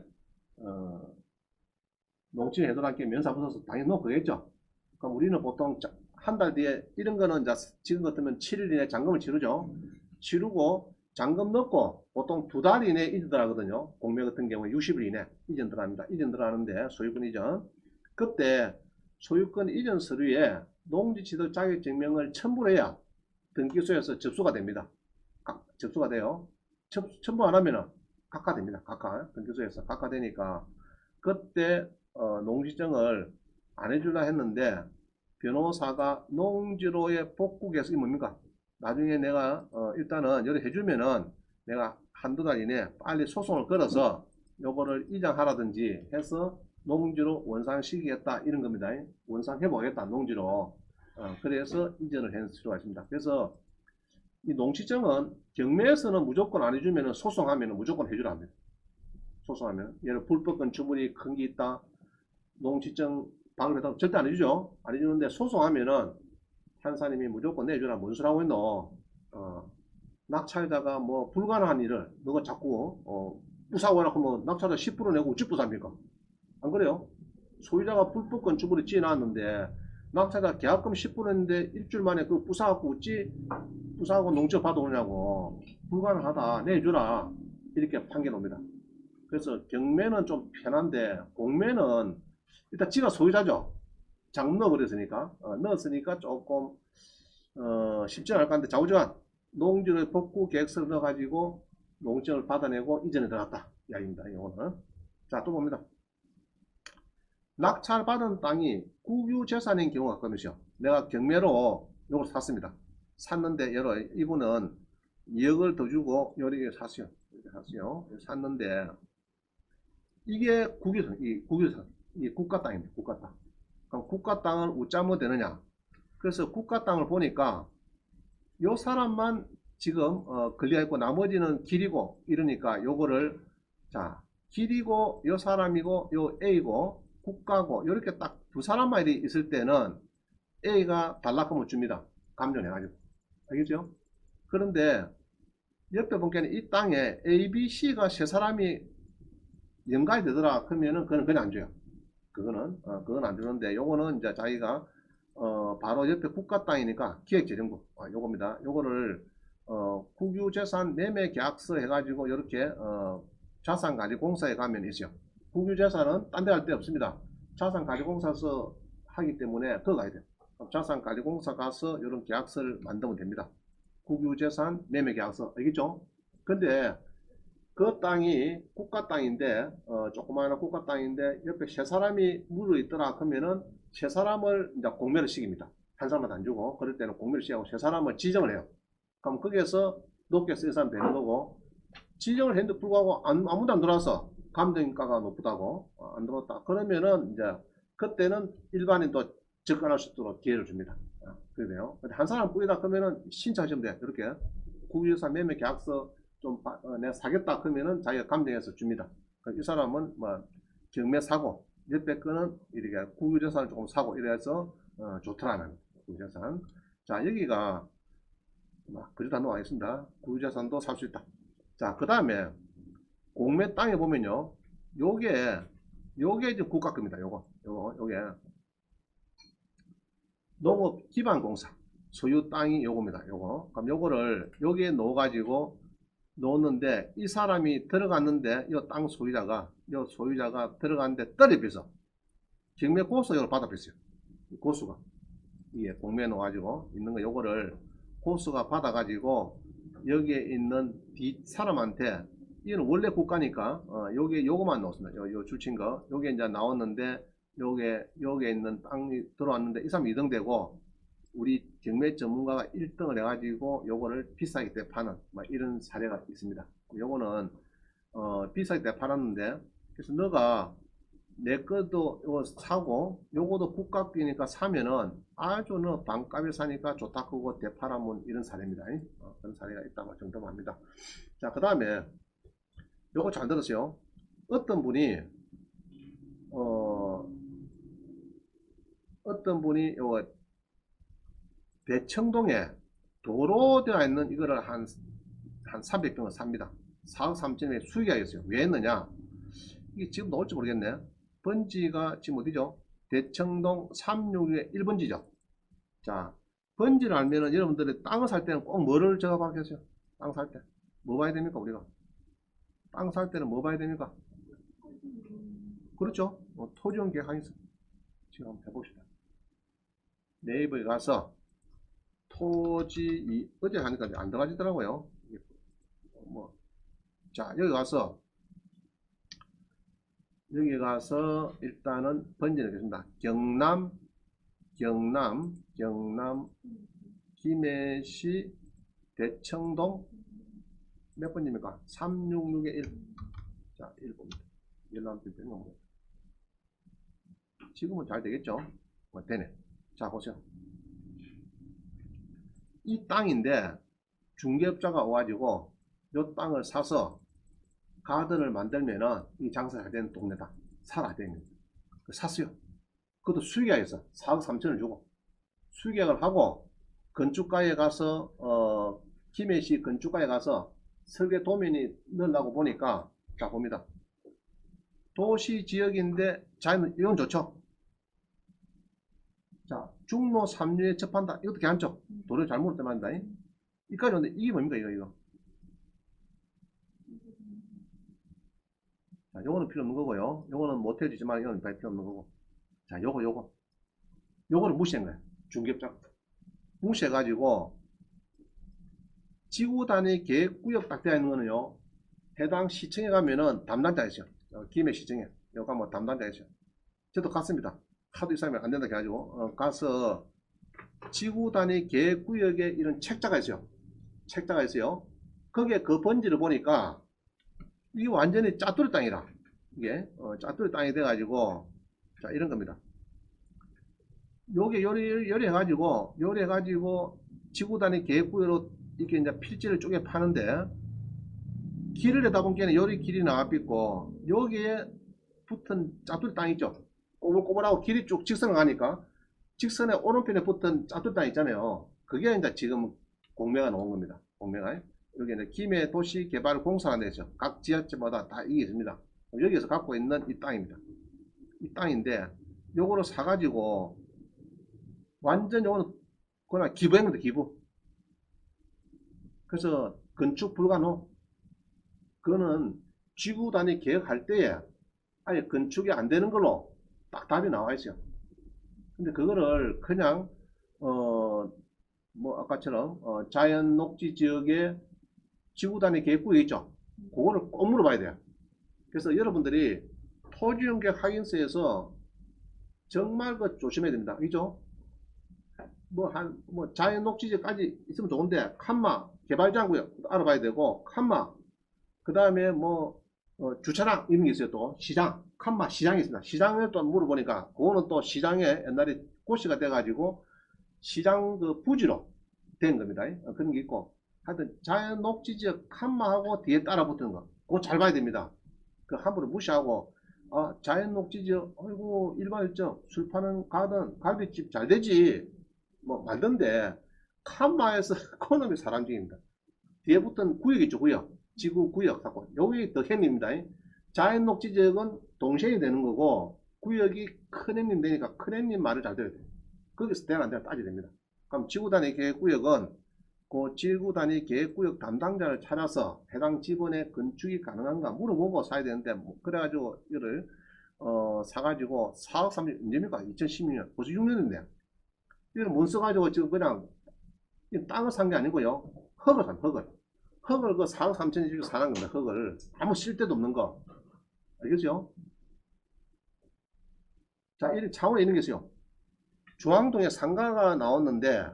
농지를 해도록 면사무소에서 당연히 놓고 그랬죠. 그럼 우리는 보통 한 달 뒤에 이런 거는 지금 같으면 7일 이내 잔금을 치르죠. 치르고 잔금 넣고 보통 2달 이내 이전 들어가거든요. 공매 같은 경우에 60일 이내 이전 들어갑니다. 이전 들어가는데 소유권 이전. 그때 소유권 이전 서류에 농지취득 자격증명을 첨부를 해야 등기소에서 접수가 됩니다. 접수가 돼요. 첨부 안 하면은 각하됩니다. 각하. 등기소에서 각하되니까 그때 농지증을 안 해주려 했는데 변호사가 농지로의 복구계획이 뭡니까? 나중에 내가 일단은 여기 해주면은 내가 한두 달 이내 빨리 소송을 걸어서 요거를 이장하라든지 해서 농지로 원상시키겠다 이런 겁니다. 원상해보겠다 농지로. 그래서 이전을 할 필요가 있습니다. 그래서 이 농지증은 경매에서는 무조건 안 해주면 소송하면 무조건 해주라 합니다. 소송하면 예를 불법 건축물이 큰 게 있다. 농지증 방해했다 절대 안 해주죠. 안 해주는데 소송하면은 판사님이 무조건 내주라. 뭔 소리 하고 있노? 낙찰자가 뭐 불가능한 일을 너가 자꾸 부사고 하면 낙찰자 10% 내고 어찌 부사입니까? 안 그래요? 소유자가 불법 건축물을 지어놨는데 낙찰자 계약금 10% 했는데 일주일 만에 그 부사하고 어찌 부사하고 농지를 받아오냐고. 불가능하다. 내주라. 이렇게 판결합니다. 그래서 경매는 좀 편한데 공매는 일단 지가 소유자죠. 장금 넣어버렸으니까 넣었으니까 조금 쉽지 않을 것 같은데 좌우지간 농지를 복구 계획서를 넣어가지고 농지를 받아내고 이전에 들어갔다 이야기입니다. 이거는 자 또 봅니다. 낙찰받은 땅이 국유재산인 경우가 있거든요. 내가 경매로 이걸 샀습니다. 샀는데 여러 이분은 2억을 더 주고 이렇게 샀어요. 이렇게 샀어요. 샀는데 이게 이 국가 땅입니다. 국가 땅. 그럼 국가 땅을 웃자면 되느냐? 그래서 국가 땅을 보니까 요 사람만 지금 걸려 있고 나머지는 길이고 이러니까 요거를 자 길이고 요 사람이고 요 A고 국가고 이렇게 딱 두 사람만 있을 때는 A가 단락금을 줍니다. 감정해가지고 알겠죠? 그런데 옆에 보니까 이 땅에 A, B, C가 세 사람이 연관이 되더라 그러면은 그건 그냥 안 줘요. 그건 안 주는데 요거는 이제 자기가 바로 옆에 국가 땅이니까 기획재정부 요겁니다. 요거를 국유재산 매매계약서 해가지고 이렇게 자산관리공사에 가면 있어요. 국유재산은 딴 데 갈 데 없습니다. 자산관리공사서 하기 때문에 그거 가야 돼요. 자산관리공사 가서 이런 계약서를 만들면 됩니다. 국유재산 매매계약서 알겠죠? 근데 그 땅이 국가 땅인데 조그마한 국가 땅인데 옆에 세 사람이 물어 있더라 그러면은 세 사람을 이제 공매를 시킵니다. 한 사람한테 안 주고 그럴 때는 공매를 시키고 세 사람을 지정을 해요. 그럼 거기에서 높게 쓴 사람 되는 거고 지정을 했는데 불구하고 아무도 안 들어와서 감정가가 높다고 안 들어왔다 그러면은 이제 그때는 일반인도 접근할 수 있도록 기회를 줍니다. 그래요. 한 사람 뿌리다 그러면은 신청하시면 돼요. 이렇게 국유재산 매매 계약서 좀 내가 사겠다 그러면은 자기가 감정해서 줍니다. 이 사람은 뭐 경매 사고 옆에 거는 이렇게 국유재산을 조금 사고 이래서 좋더라는 국유재산. 자 여기가 그리다 놓아겠습니다. 국유재산도 살 수 있다. 자 그 다음에 공매 땅에 보면요, 요게 이제 국가급입니다. 요게 농업 기반공사 소유 땅이 요겁니다. 그럼 요거를 여기에 넣어가지고 놓는데 이 사람이 들어갔는데 이 땅 소유자가 들어갔는데 떨어져서 경매 고소를 받아봤어요. 고수가 이게 공매에 넣어가지고 있는 거 요거를 고수가 받아가지고 여기에 있는 뒷 사람한테 이는 원래 국가니까 요거만 넣었습니다. 요 줄친 거 요게 이제 나왔는데 요게 있는 땅이 들어왔는데 이 사람 2등 되고 우리 경매 전문가가 1등을 해가지고 요거를 비싸게 되파는 이런 사례가 있습니다. 요거는 비싸게 되팔았는데 그래서 너가 내 것도 이거 사고 요거도 국가끼니까 사면은 아주 너 반값에 사니까 좋다 그거 되팔아면 이런 사례입니다. 그런 사례가 있다고 정정합니다. 자 그 다음에 요거 잘 들으세요. 어떤 분이 요거 대청동에 도로 되어 있는 이거를 한 300평을 삽니다. 4억 3천에 수익이 하겠어요. 왜 했느냐? 이게 지금 나올지 모르겠네. 번지가 지금 어디죠? 대청동 361 1번지죠. 자, 번지를 알면은 여러분들이 땅을 살 때는 꼭 뭐를 제가 봐야겠어요? 땅 살 때. 뭐 봐야 됩니까, 우리가? 땅 살 때는 뭐 봐야 됩니까? 그렇죠? 토지용 계획 항의 지금 한번 해봅시다. 네이버에 가서 토지 어제 하니까 안 들어가지더라고요. 뭐, 자, 여기 가서 일단은 번지하겠습니다. 경남 김해시 대청동 몇 번입니까? 366의 1. 자, 1번입니다. 열람필 되는 거 지금은 잘 되겠죠? 되네. 자, 보세요. 이 땅인데 중개업자가 와가지고 이 땅을 사서 가든을 만들면은 이 장사가 되는 동네다. 살아야 되는 거예요. 샀어요. 그것도 수익계약에서 4억 3천을 주고 수익계약을 하고 건축가에 가서 김해시 건축가에 가서 설계 도면이 넣으려고 보니까 자 봅니다. 도시 지역인데 자연 이건 좋죠. 자 중로 3류에 접한다. 이것도 괜찮죠. 도로 잘못 때문이다. 이까지 오는데 이게 뭡니까 이거. 자 요거는 필요 없는 거고요. 요거는 못 해주지만 이건 필요 없는 거고. 자 요거를 무시한 거예요. 중개업자 무시해가지고 지구 단위 계획구역 딱 되어 있는 거는요. 해당 시청에 가면은 담당자 있어요. 김해 시청에 여기 뭐 담당자 있어요. 저도 갔습니다. 하도 이 사람이 안 된다 해가지고 가서 지구 단위 계획구역에 이런 책자가 있어요. 책자가 있어요. 거기에 그 번지를 보니까 이게 완전히 짜투리 땅이라 이게 짜투리 땅이 돼가지고 자 이런 겁니다. 요게 요리해가지고 지구 단위 계획구역으로 이렇게 이제 필지를 쪼개 파는데 길을 내다 보니까 요리 길이 나와있고 여기에 붙은 짜투리 땅 있죠. 꼬불꼬불하고 길이 쭉 직선을 가니까 직선의 오른편에 붙은 짜투리 땅 있잖아요. 그게 이제 지금 공매가 나온 겁니다. 공매가 여기 이제 김해 도시 개발 공사가 되죠. 각 지자체마다 다 이게 있습니다. 여기에서 갖고 있는 이 땅입니다. 이 땅인데 요거를 사가지고 완전 요거는 그냥 기부했는데 기부. 그래서 건축 불가노. 그거는 지구 단위 계획할 때에 아예 건축이 안 되는 걸로 딱 답이 나와 있어요. 근데 그거를 그냥 뭐 아까처럼 자연 녹지 지역에 지구 단위 계획구역 있죠. 그거를 꼭 물어봐야 돼요. 그래서 여러분들이 토지용계 확인서에서 정말 그 조심해야 됩니다. 그죠? 뭐 자연 녹지 지역까지 있으면 좋은데 칸마 개발장구역 알아봐야 되고 칸마 그 다음에 뭐 주차장 이런 게 있어요. 또 시장 칸마 시장이 있습니다. 시장을 또 물어보니까 그거는 또 시장에 옛날에 고시가 돼가지고 시장 그 부지로 된 겁니다. 그런 게 있고 하여튼 자연 녹지 지역 칸마하고 뒤에 따라 붙는 거 그거 잘 봐야 됩니다. 그 함부로 무시하고 자연 녹지 지역 아이고 일반 일정 술 파는 가든 갈비집 잘 되지 뭐 만든데 칸마에서 그놈이 사람 중입니다. 뒤에 붙은 구역 있죠. 구역 지구 구역 하고 여기 더 햄입니다. 자연 녹지 지역은 동생이 되는 거고 구역이 큰 햄님 되니까 큰 햄님 말을 잘 들어야 돼요. 거기서 되나 안 되나 따져야 됩니다. 그럼 지구 단위 계획구역은 그 지구 단위 계획구역 담당자를 찾아서 해당 지번에 건축이 가능한가 물어보고 사야 되는데 뭐 그래가지고 이를 사가지고 4억 3천 언제입니까? 2016년 벌써 6년인데 이걸 못 써가지고 지금 그냥 땅을 산 게 아니고요. 흙을 산 흙을 그 4억 3천에 주고 사는 겁니다. 흙을 아무 쓸데도 없는 거 알겠죠? 자 이런 차원에 있는 게 있어요. 중앙동에 상가가 나왔는데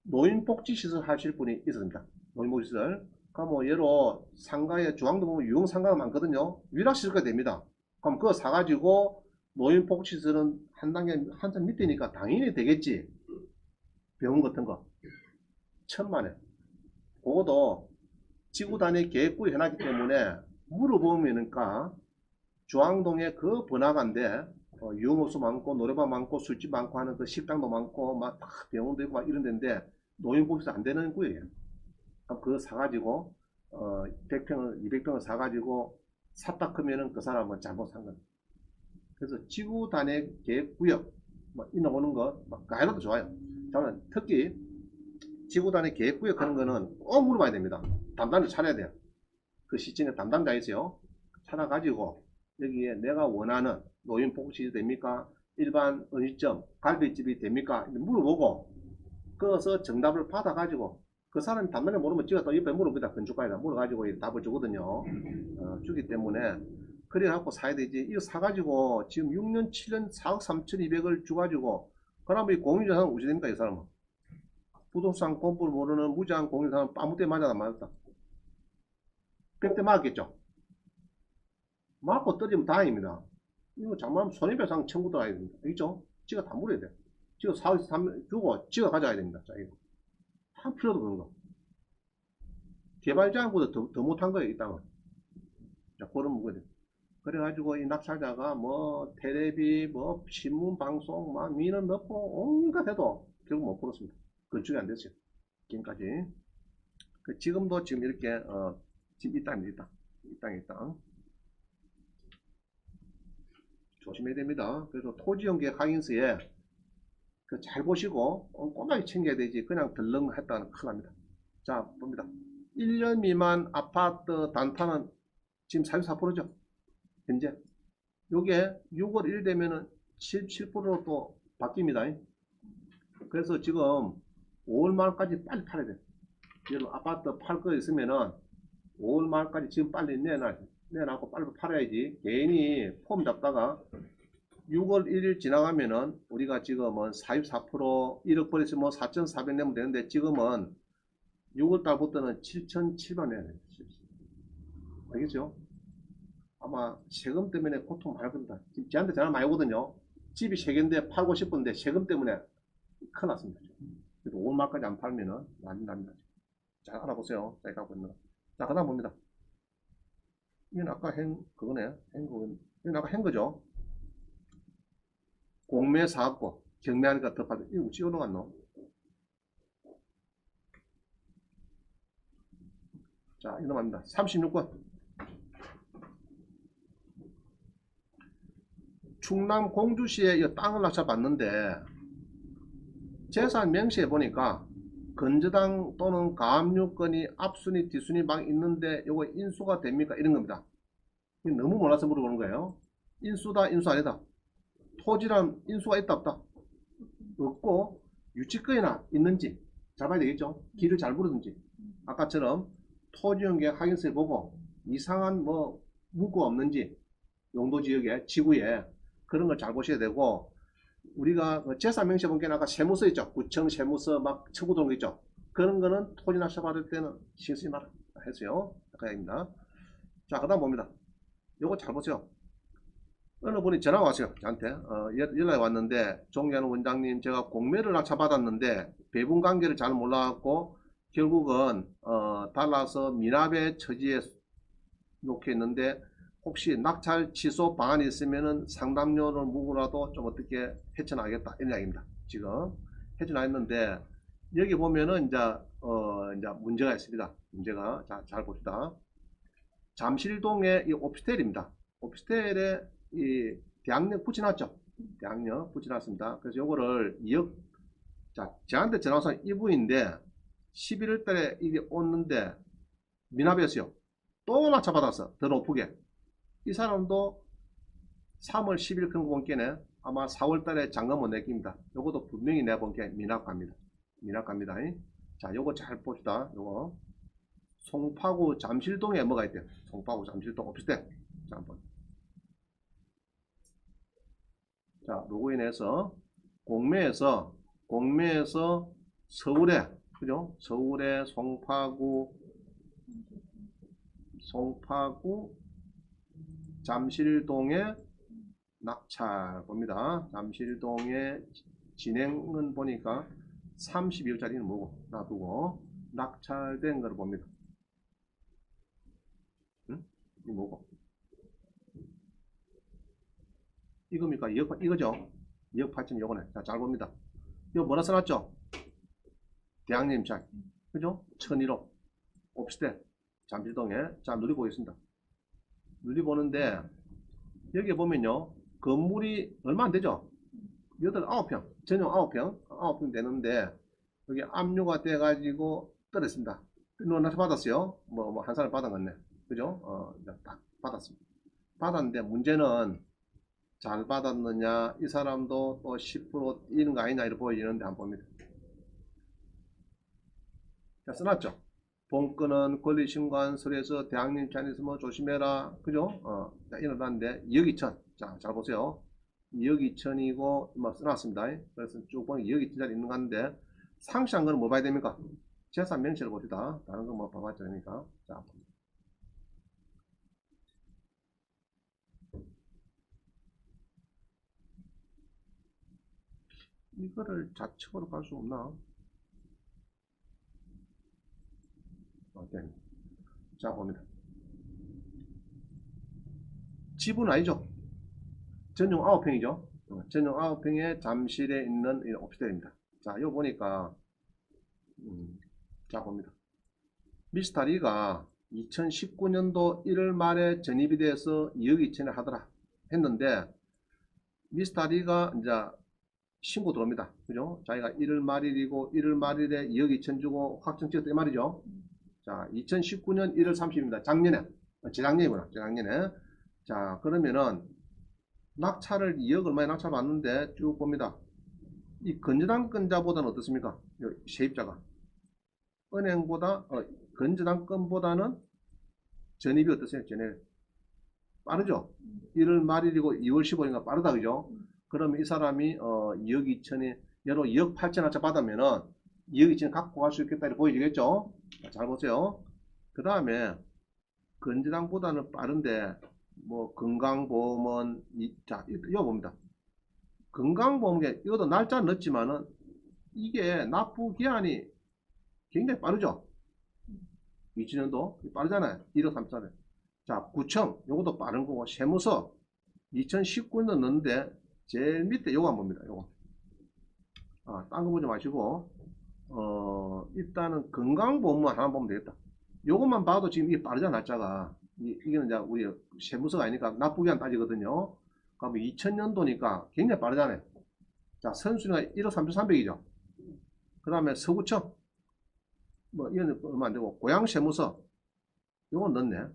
노인복지시설 하실 분이 있었습니다. 노인복지시설. 그럼 뭐 예로 상가에 중앙동 보면 유흥상가가 많거든요. 위락시설가 됩니다. 그럼 그거 사가지고 노인복지시설은 한 단계 한참 밑이니까 당연히 되겠지. 병원 같은 거 1,000만원. 그것도 지구 단위 계획구에 해놨기 때문에 물어보면은까 중앙동에 그 번화가인데 유흥호수 많고 노래방 많고 술집 많고 하는 그 식당도 많고 막 병원도 있고 막 이런 데인데 노인복지도 안 되는 구역이에요. 그럼 그거 사가지고 100평을 200평을 사가지고 샀다 크면은 그 사람은 잘못 산 겁니다. 그래서 지구 단위 계획구역 뭐 이런 오는 거막 가해도 좋아요. 저는 특히 지구 단위 계획구역 하는 거는 꼭 물어봐야 됩니다. 담당자 찾아야 돼요. 그 시청에 담당자 있어요. 찾아가지고 여기에 내가 원하는 노인복지 됩니까? 일반 음식점, 갈비집이 됩니까? 물어보고, 그래서 정답을 받아가지고, 그 사람이 단번에 모르면 지가 또 옆에 물어보다 건축가에다 물어가지고 답을 주거든요. 주기 때문에. 그래갖고 사야 되지. 이거 사가지고 지금 6년, 7년 4억 3,200을 주가지고, 그러면 이 공유자산은 어찌 됩니까, 이 사람은? 부동산 공부를 모르는 무지한 공유자산은 아무 때 맞아도 안 맞았다. 100대 맞았겠죠? 맞고 떨어지면 다행입니다. 이거 잘못하면 손해배상 청구 들어가야 됩니다. 알겠죠? 지가 다 물어야 돼. 지가 사업에서 주고 지가 가져가야 됩니다. 자, 이거. 한 필요도 없는 거. 개발자보다 더 못한 거예요, 이 땅은. 자, 그런 문제. 그래가지고 이 낙찰자가 뭐 텔레비, 뭐 신문 방송, 막 민원 넣고 온갖 해도 결국 못 풀었습니다. 건축이 안 됐어요. 지금까지. 지금도 지금 이렇게 지금 이 땅입니다. 이 땅. 조심해야 됩니다. 그래서 토지연계 확인서에 잘 보시고 꼼꼼하게 챙겨야 되지 그냥 덜렁했다는 큰일 납니다. 자, 봅니다. 1년 미만 아파트 단타는 지금 44%죠. 현재. 요게 6월 1일 되면은 77%로 또 바뀝니다. 그래서 지금 5월 말까지 빨리 팔아야 돼. 여러분 아파트 팔 거 있으면은 5월 말까지 지금 빨리 내놔고 빨리 팔아야지. 괜히 폼 잡다가 6월 1일 지나가면은 우리가 지금은 44% 1억 벌에서 뭐 4,400 내면 되는데 지금은 6월 달부터는 7,700 내야 됩니다. 알겠죠? 아마 세금 때문에 고통 많이 겁니다. 지금 저한테 전화 많이 오거든요. 집이 3개인데 팔고 싶은데 세금 때문에 큰일 났습니다. 그래도 5월 말까지 안 팔면은 난리 납니다. 잘 알아보세요. 제가 갖고 있는 거. 자, 그 다음 봅니다. 이건 아까 그거네. 이건 아까 거죠. 공매 사업고 경매하니까 더 받아. 이거 어찌 올라갔노? 자, 이거 맞습니다. 36권. 충남 공주시에 이 땅을 낙찰받는데 재산 명시해 보니까 건저당 또는 가압류권이 앞순위 뒷순위 막 있는데 이거 인수가 됩니까? 이런 겁니다. 너무 몰라서 물어보는 거예요. 인수다 인수 아니다. 토지란 인수가 있다 없다? 없고 유치권이나 있는지 잘 봐야 되겠죠. 길을 잘 부르든지 아까처럼 토지연계 확인서를 보고 이상한 뭐 문구가 없는지 용도지역에 지구에 그런 걸 잘 보셔야 되고 우리가 재산 명시해 본 게 아까 세무서 있죠. 구청 세무서 막 청구 들어온 거 있죠. 그런 거는 토지 낙찰 받을 때는 신경 쓰지 마라 했어요. 아까 얘기입니다. 자, 그 다음 봅니다. 요거 잘 보세요. 어느 분이 전화가 왔어요. 저한테 연락이 왔는데 존경하는 원장님 제가 공매를 낙찰받았는데 배분 관계를 잘 몰라갖고 결국은 달라서 미납의 처지에 놓게 했는데 혹시 낙찰 취소 방안이 있으면은 상담료를 무고라도 좀 어떻게 헤쳐나가겠다 이런 이야기입니다. 지금 헤쳐나갔는데 여기 보면은 이제 문제가 있습니다. 문제가 잘 봅시다. 잠실동의 이 오피스텔입니다. 오피스텔에 이 대학력 붙여놨죠. 대학력 붙여놨습니다. 그래서 요거를 2억 자 저한테 전화 와서 이분인데 11월 달에 이게 오는데 미납이었어요. 또 낙찰받았어. 더 높게. 이 사람도 3월 10일 근거본 게네 아마 4월 달에 잔금 못 내깁니다. 요것도 분명히 내본 게 미납갑니다. 미납갑니다. 자, 요거 잘 봅시다. 요거 송파구 잠실동에 뭐가 있대요? 송파구 잠실동 오피스텔. 자, 한번. 자, 로그인해서 공매에서 서울에 그죠? 서울에 송파구 잠실동에 낙찰 봅니다. 잠실동의 진행은 보니까 32호짜리는 뭐고 놔두고 낙찰된 걸 봅니다. 응? 이 뭐고? 이겁니까? 이거죠? 2억 8천 요거네. 자, 잘 봅니다. 이거 뭐라 써놨죠? 대학님 잘. 그죠? 1001호 오피스텔 잠실동에. 자, 누리보겠습니다. 누리보는데 여기 보면요. 건물이 얼마 안 되죠? 8, 9평. 전용 9평 되는데 여기 압류가 돼가지고 떨어졌습니다. 낙찰 받았어요. 뭐 한 사람 받은 건데. 그죠? 딱 받았습니다. 받았는데 문제는 잘 받았느냐, 이 사람도 또 10% 이런 거 아니냐 이렇게 보이는데 한번 봅니다. 자, 써놨죠. 본건은 권리신고안서류에서 대항님 차에서 뭐 조심해라, 그죠? 자, 일어났는데 2억 2천. 자, 잘 보세요. 2억 2천이고 뭐 써놨습니다. 그래서 쭉 보면 2억 2천짜리 있는 거 같은데 상시한 거는 뭐 봐야 됩니까? 재산 명시를 봅시다. 다른 거 뭐 봐봤자 되니까. 자, 이거를 좌측으로 갈 수 없나? 네. 자, 봅니다. 집은 아니죠. 전용 9평이죠. 전용 9평에 잠실에 있는 오피스텔입니다. 자, 이거 보니까 자, 봅니다. 미스타리가 2019년도 1월 말에 전입이 돼서 2억 2천에 하더라 했는데 미스타리가 이제 신고 들어옵니다. 그죠? 자기가 1월 말일이고 1월 말일에 2억 2천 주고 확정 찍었다 이 말이죠. 자, 2019년 1월 30일입니다. 작년에. 재작년이구나. 재작년에. 자, 그러면은 낙찰을 2억 얼마에 낙찰 받는데 쭉 봅니다. 이 건전한건자보다는 어떻습니까? 세입자가 은행보다 건전한건보다는 전입이 어떠세요? 전입 빠르죠? 1월 말일이고 2월 15일인가 빠르다, 그죠? 그러면 이 사람이 2억 2천에 여로 2억 8천 낙찰 받으면은 2억 2천 갖고 갈 수 있겠다 이렇게 보여지겠죠? 잘 보세요. 그 다음에 건전한보다는 빠른데 뭐 건강보험은 자 이거 봅니다. 건강보험에 이것도 날짜 늦지만은 이게 납부 기한이 굉장히 빠르죠. 20년도 빠르잖아요. 1억 3천에. 자, 구청 요것도 빠른 거고 세무서 2019년 넣는데 제일 밑에 요거 한번 봅니다. 요거. 딴 거 보지 마시고 일단은 건강보험만 하나 보면 되겠다. 요것만 봐도 지금 이게 빠르잖아, 날짜가. 이게 이제 우리 세무서가 아니니까 납부기한 따지거든요. 그러면 2000년도니까 굉장히 빠르잖아요. 자, 선순위가 1억 3,300이죠. 그 다음에 서구청, 뭐, 이건 얼마 안 되고, 고양세무서, 요건 넣네.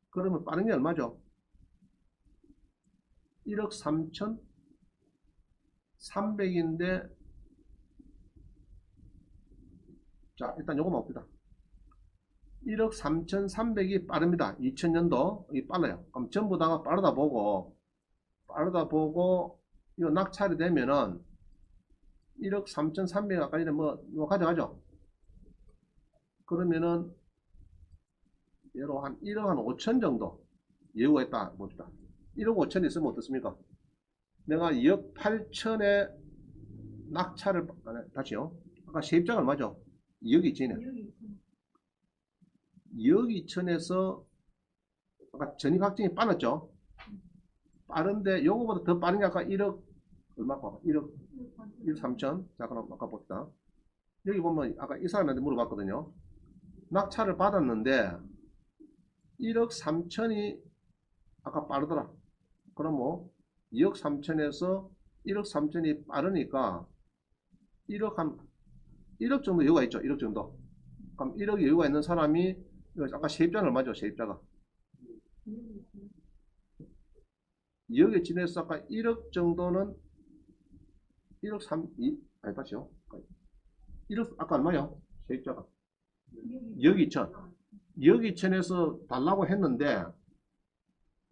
그러면 빠른 게 얼마죠? 1억 3,300인데, 자, 일단 요거만 봅시다. 1억 3,300이 빠릅니다. 2000년도, 이 빨라요. 그럼 전부 다가 빠르다 보고, 이거 낙찰이 되면은 1억 3,300 아까 전에 뭐 가져가죠. 그러면은 얘로 한 1억 한 5천 정도 예우가 있다 봅시다. 1억 5천 있으면 어떻습니까? 내가 2억 8천에 낙찰을 다시요. 아까 세입자가 얼마죠? 2억 2천이네. 2억 2천에서 아까 전입 확정이 빠르죠. 빠른데 요거보다 더 빠른 게 아까 1억 얼마 봐? 1억 3천. 자, 그럼 아까 봅시다. 여기 보면 아까 이 사람한테 물어봤거든요. 낙찰을 받았는데 1억 3천이 아까 빠르더라. 그럼 뭐 2억 3천에서 1억 3천이 빠르니까 1억 정도 여유가 있죠. 1억 정도. 그럼 1억 여유가 있는 사람이 아까 세입자는 얼마죠? 세입자가 2억에 지내서 아까 1억 정도는 1억 3, 2, 아니 다시요. 1억 아까 얼마요? 세입자가 2억 2천. 2억 2천에서 달라고 했는데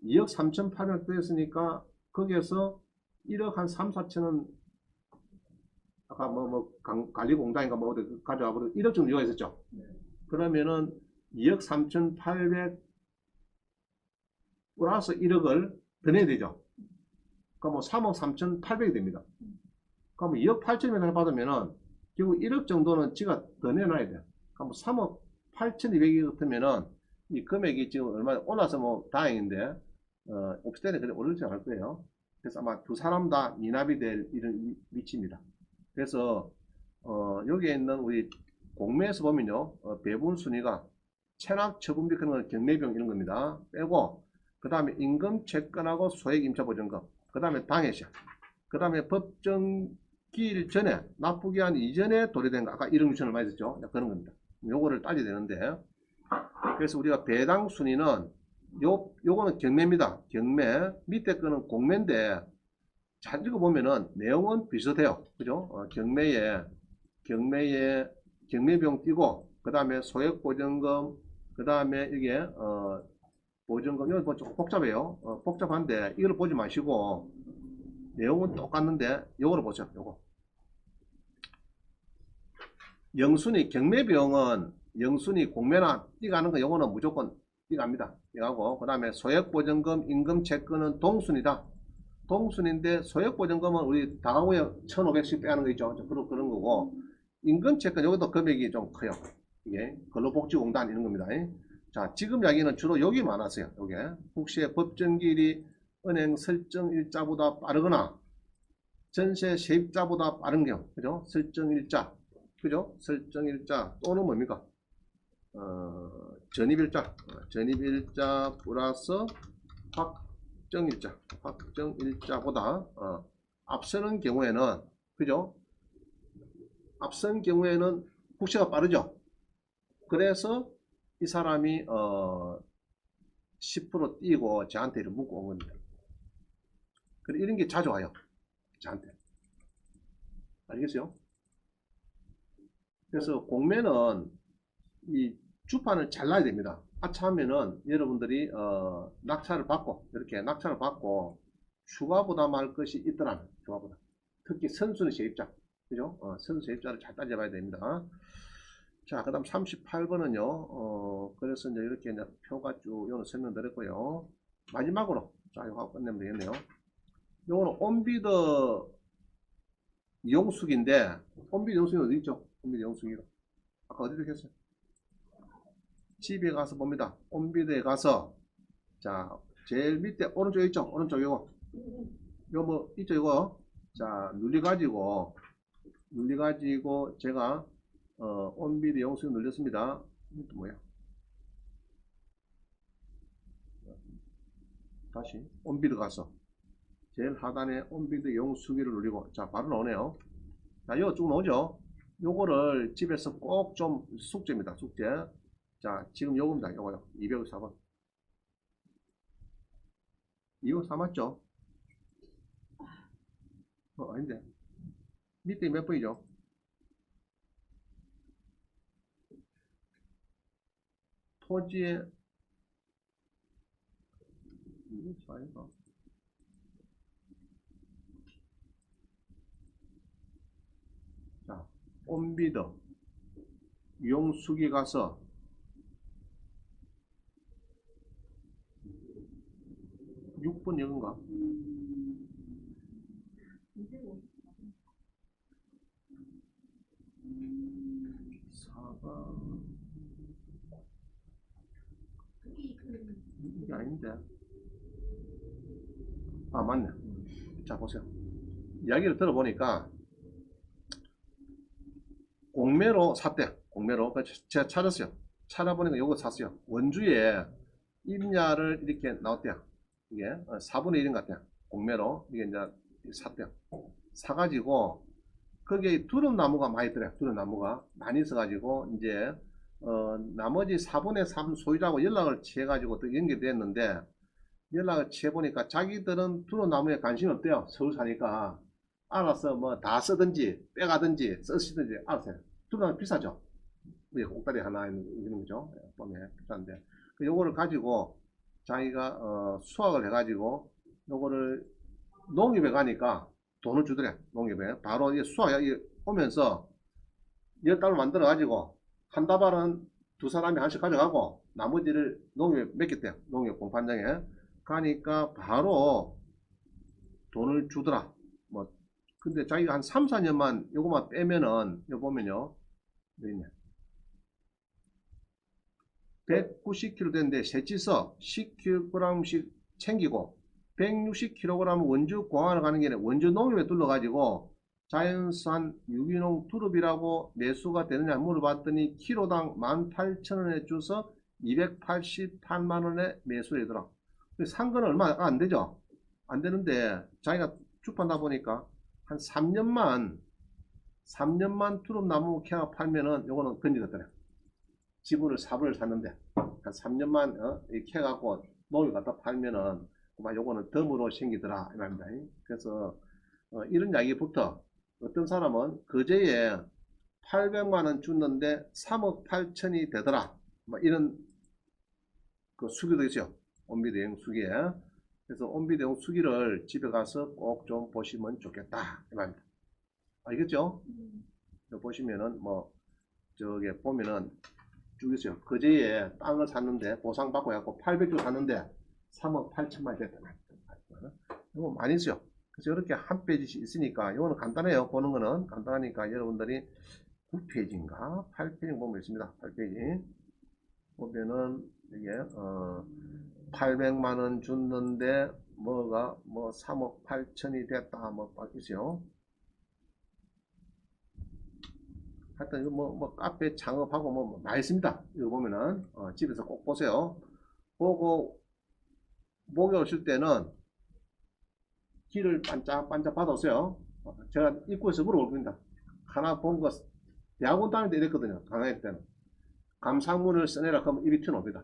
2억 3,800 됐으니까 거기에서 1억 한 3, 4천은 아까 관리공단인가 뭐 어디 가져와 버려 1억 정도 요가 있었죠. 그러면은 2억 3,800 플러스 1억을 더 내야 되죠. 그럼 뭐 3억 3,800이 됩니다. 그럼 2억 8천을 받으면은 결국 1억 정도는 지가 더 내놔야 돼요. 그럼 3억 8,200이 같으면은 이 금액이 지금 얼마 올라서 뭐 다행인데 오피스텔에 그래 오르지 않을 거예요. 그래서 아마 두 사람 다 미납이 될 이런 위치입니다. 그래서 여기에 있는 우리 공매에서 보면요 배분 순위가 체납 처분비 그런 건 경매비용 이런 겁니다. 빼고 그 다음에 임금 채권하고 소액 임차 보증금 그 다음에 당해시효 그 다음에 법정 기일 전에 납부기한 이전에 도래된 거 아까 1억 6천을 많이 썼죠. 그런 겁니다. 요거를 따져야 되는데 그래서 우리가 배당 순위는 요거는 경매입니다. 경매. 밑에 거는 공매인데, 잘 읽어보면은 내용은 비슷해요. 그죠? 경매에, 경매비용 띄고, 그 다음에 소액보증금, 그 다음에 이게, 보증금, 이거 좀 복잡해요. 복잡한데, 이걸 보지 마시고, 내용은 똑같는데, 요거를 보세요. 요거. 영순위, 경매비용은 영순위, 공매나 띄가는 거, 요거는 무조건 띄갑니다. 띄가고, 그 다음에 소액보증금, 임금채권은 동순이다. 동순인데 소액보증금은 우리 다가구에 1,500씩 빼는 거 있죠. 그런 거고, 임금채권, 여기도 금액이 좀 커요. 이게 근로복지공단 이런 겁니다. 자, 지금 이야기는 주로 여기 많았어요. 요게. 혹시 법정기일이 은행 설정 일자보다 빠르거나 전세 세입자보다 빠른 경우, 그죠? 설정 일자, 그죠? 설정 일자 또는 뭡니까? 전입일자, 전입일자 플러스 확정일자보다 앞서는 경우에는, 그죠? 앞선 경우에는 국세가 빠르죠. 그래서 이 사람이 10% 띄고 저한테 이렇게 묻고 온 겁니다. 그래, 이런 게 자주 와요. 저한테. 알겠어요? 그래서 공매는 이 주판을 잘라야 됩니다. 아차하면은 여러분들이 낙찰을 받고, 이렇게 낙찰을 받고 추가 부담할 것이 있더라면, 추가 부담. 특히 선순위 세입자, 그죠? 선순위 세입자를 잘 따져봐야 됩니다. 자, 그 다음 38번은요, 그래서 이제 이렇게 이제 표가 쭉, 요는 설명드렸고요. 마지막으로, 자, 이거 하고 끝내면 되겠네요. 요거는 온비더 영숙인데, 온비더 영숙이 어디 있죠? 온비더 영숙이가. 아까 어디 됐겠어요? 집에 가서 봅니다. 온비더에 가서, 자, 제일 밑에 오른쪽에 있죠? 오른쪽 이거. 이거 뭐, 있죠? 이거. 자, 눌려가지고 제가, 온비더 영숙 눌렸습니다. 이것도 뭐야? 다시 온비더 가서 제일 하단에 온비더 영수기를 누르고, 자, 바로 나오네요. 자, 이거 쭉 나오죠. 요거를 집에서 꼭 좀 숙제입니다. 숙제. 자, 지금 요겁니다. 요거요. 204번. 204 맞죠? 아닌데. 밑에 몇 번이죠? 토지의 204인가? 자, 온비더 용수기 가서 6번 여긴가? 4가 이게 아닌데. 아, 맞네. 자, 보세요. 이야기를 들어보니까 공매로 샀대. 공매로. 제가 찾았어요. 찾아보니까 요거 샀어요. 원주에 임야를 이렇게 나왔대요. 이게 4분의 1인 것 같아요. 공매로. 이게 이제 샀대요. 사가지고 거기에 두릅나무가 많이 들어요. 두릅나무가 많이 있어가지고 이제 나머지 4분의 3 소유자하고 연락을 취해가지고 또 연결됐는데, 연락을 취해보니까 자기들은 두릅나무에 관심이 없대요. 서울 사니까. 알아서 뭐 다 쓰든지 빼가든지 쓰시든지 알아서 해요. 두릅나무 비싸죠. 꼭다리 하나 있는 거죠. 보면 비싼데. 요거를 가지고 자기가 수확을 해가지고 요거를 농협에 가니까 돈을 주더래. 농협에 바로 이 수확이 오면서 10달러 만들어 가지고 한 다발은 두 사람이 하나씩 가져가고 나머지를 농협에 맡겼대요. 농협 공판장에 가니까 바로 돈을 주더라. 뭐 근데 자기가 한 3, 4년만 요거만 빼면은 요 보면요. 여기 있네. 190kg 되는데 새치서 10kg씩 챙기고 160kg 원주 공항을 가는 게 아니라 원주 농협에 둘러가지고 자연산 유기농 두릅이라고 매수가 되느냐 물어봤더니 키로당 18,000원에 주서 288만원에 매수되더라. 산 거는 얼마 안 되죠. 안 되는데 자기가 주판다 보니까 한 3년만 두릅나무 캐가 팔면은 요거는 건지겠더래. 지분을 4분을 샀는데 한 3년만 이렇게 해갖고 농을 갖다 팔면은 그만 요거는 덤으로 생기더라 이 말입니다. 그래서 이런 이야기부터 어떤 사람은 그제에 800만 원 줬는데 3억 8천이 되더라. 뭐 이런 그 수기도 있죠. 온비대응 수기에. 그래서 온비대응 수기를 집에 가서 꼭 좀 보시면 좋겠다 이 말입니다. 알겠죠? 보시면은 뭐 저기 보면은 쭉 있어요. 그제에 땅을 샀는데 보상받고 해갖고 800주 샀는데 3억 8천만 됐다. 이거 많이 있어요. 그래서 이렇게 한 페이지씩 있으니까 이거는 간단해요. 보는 거는 간단하니까 여러분들이 9페이지인가 8페이지 보면 있습니다. 8페이지 보면은 이게 800만 원 줬는데 뭐가 뭐 3억 8천이 됐다 뭐 있어요. 하여튼 이거 뭐 카페 창업하고 뭐 많이 있습니다. 이거 보면은 집에서 꼭 보세요. 보고 목에 오실 때는 길을 반짝반짝 받아오세요. 제가 입구에서 물어볼 겁니다. 하나 본 거 대학원 다닐 때 이랬거든요. 강의 때는 감상문을 써내라 하면 입이 튀어나옵니다.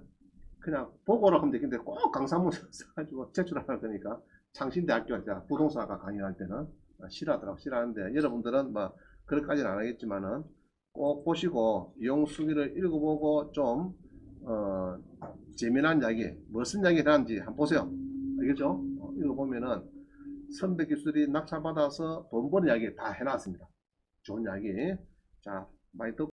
그냥 보고 오라 하면 되겠는데 꼭 강상문 써가지고 제출하라 그러니까 창신대학교 부동산학과 강의할 때는 싫어하더라고 싫어하는데 여러분들은 뭐 그렇게까지는 안 하겠지만은 꼭 보시고 이용수기를 읽어보고 좀 재미난 이야기 무슨 이야기를 하는지 한번 보세요. 알겠죠? 읽어보면은 선배 기술이 낙찰받아서 돈 버는 이야기 다 해놨습니다. 좋은 이야기. 자, 많이 듣고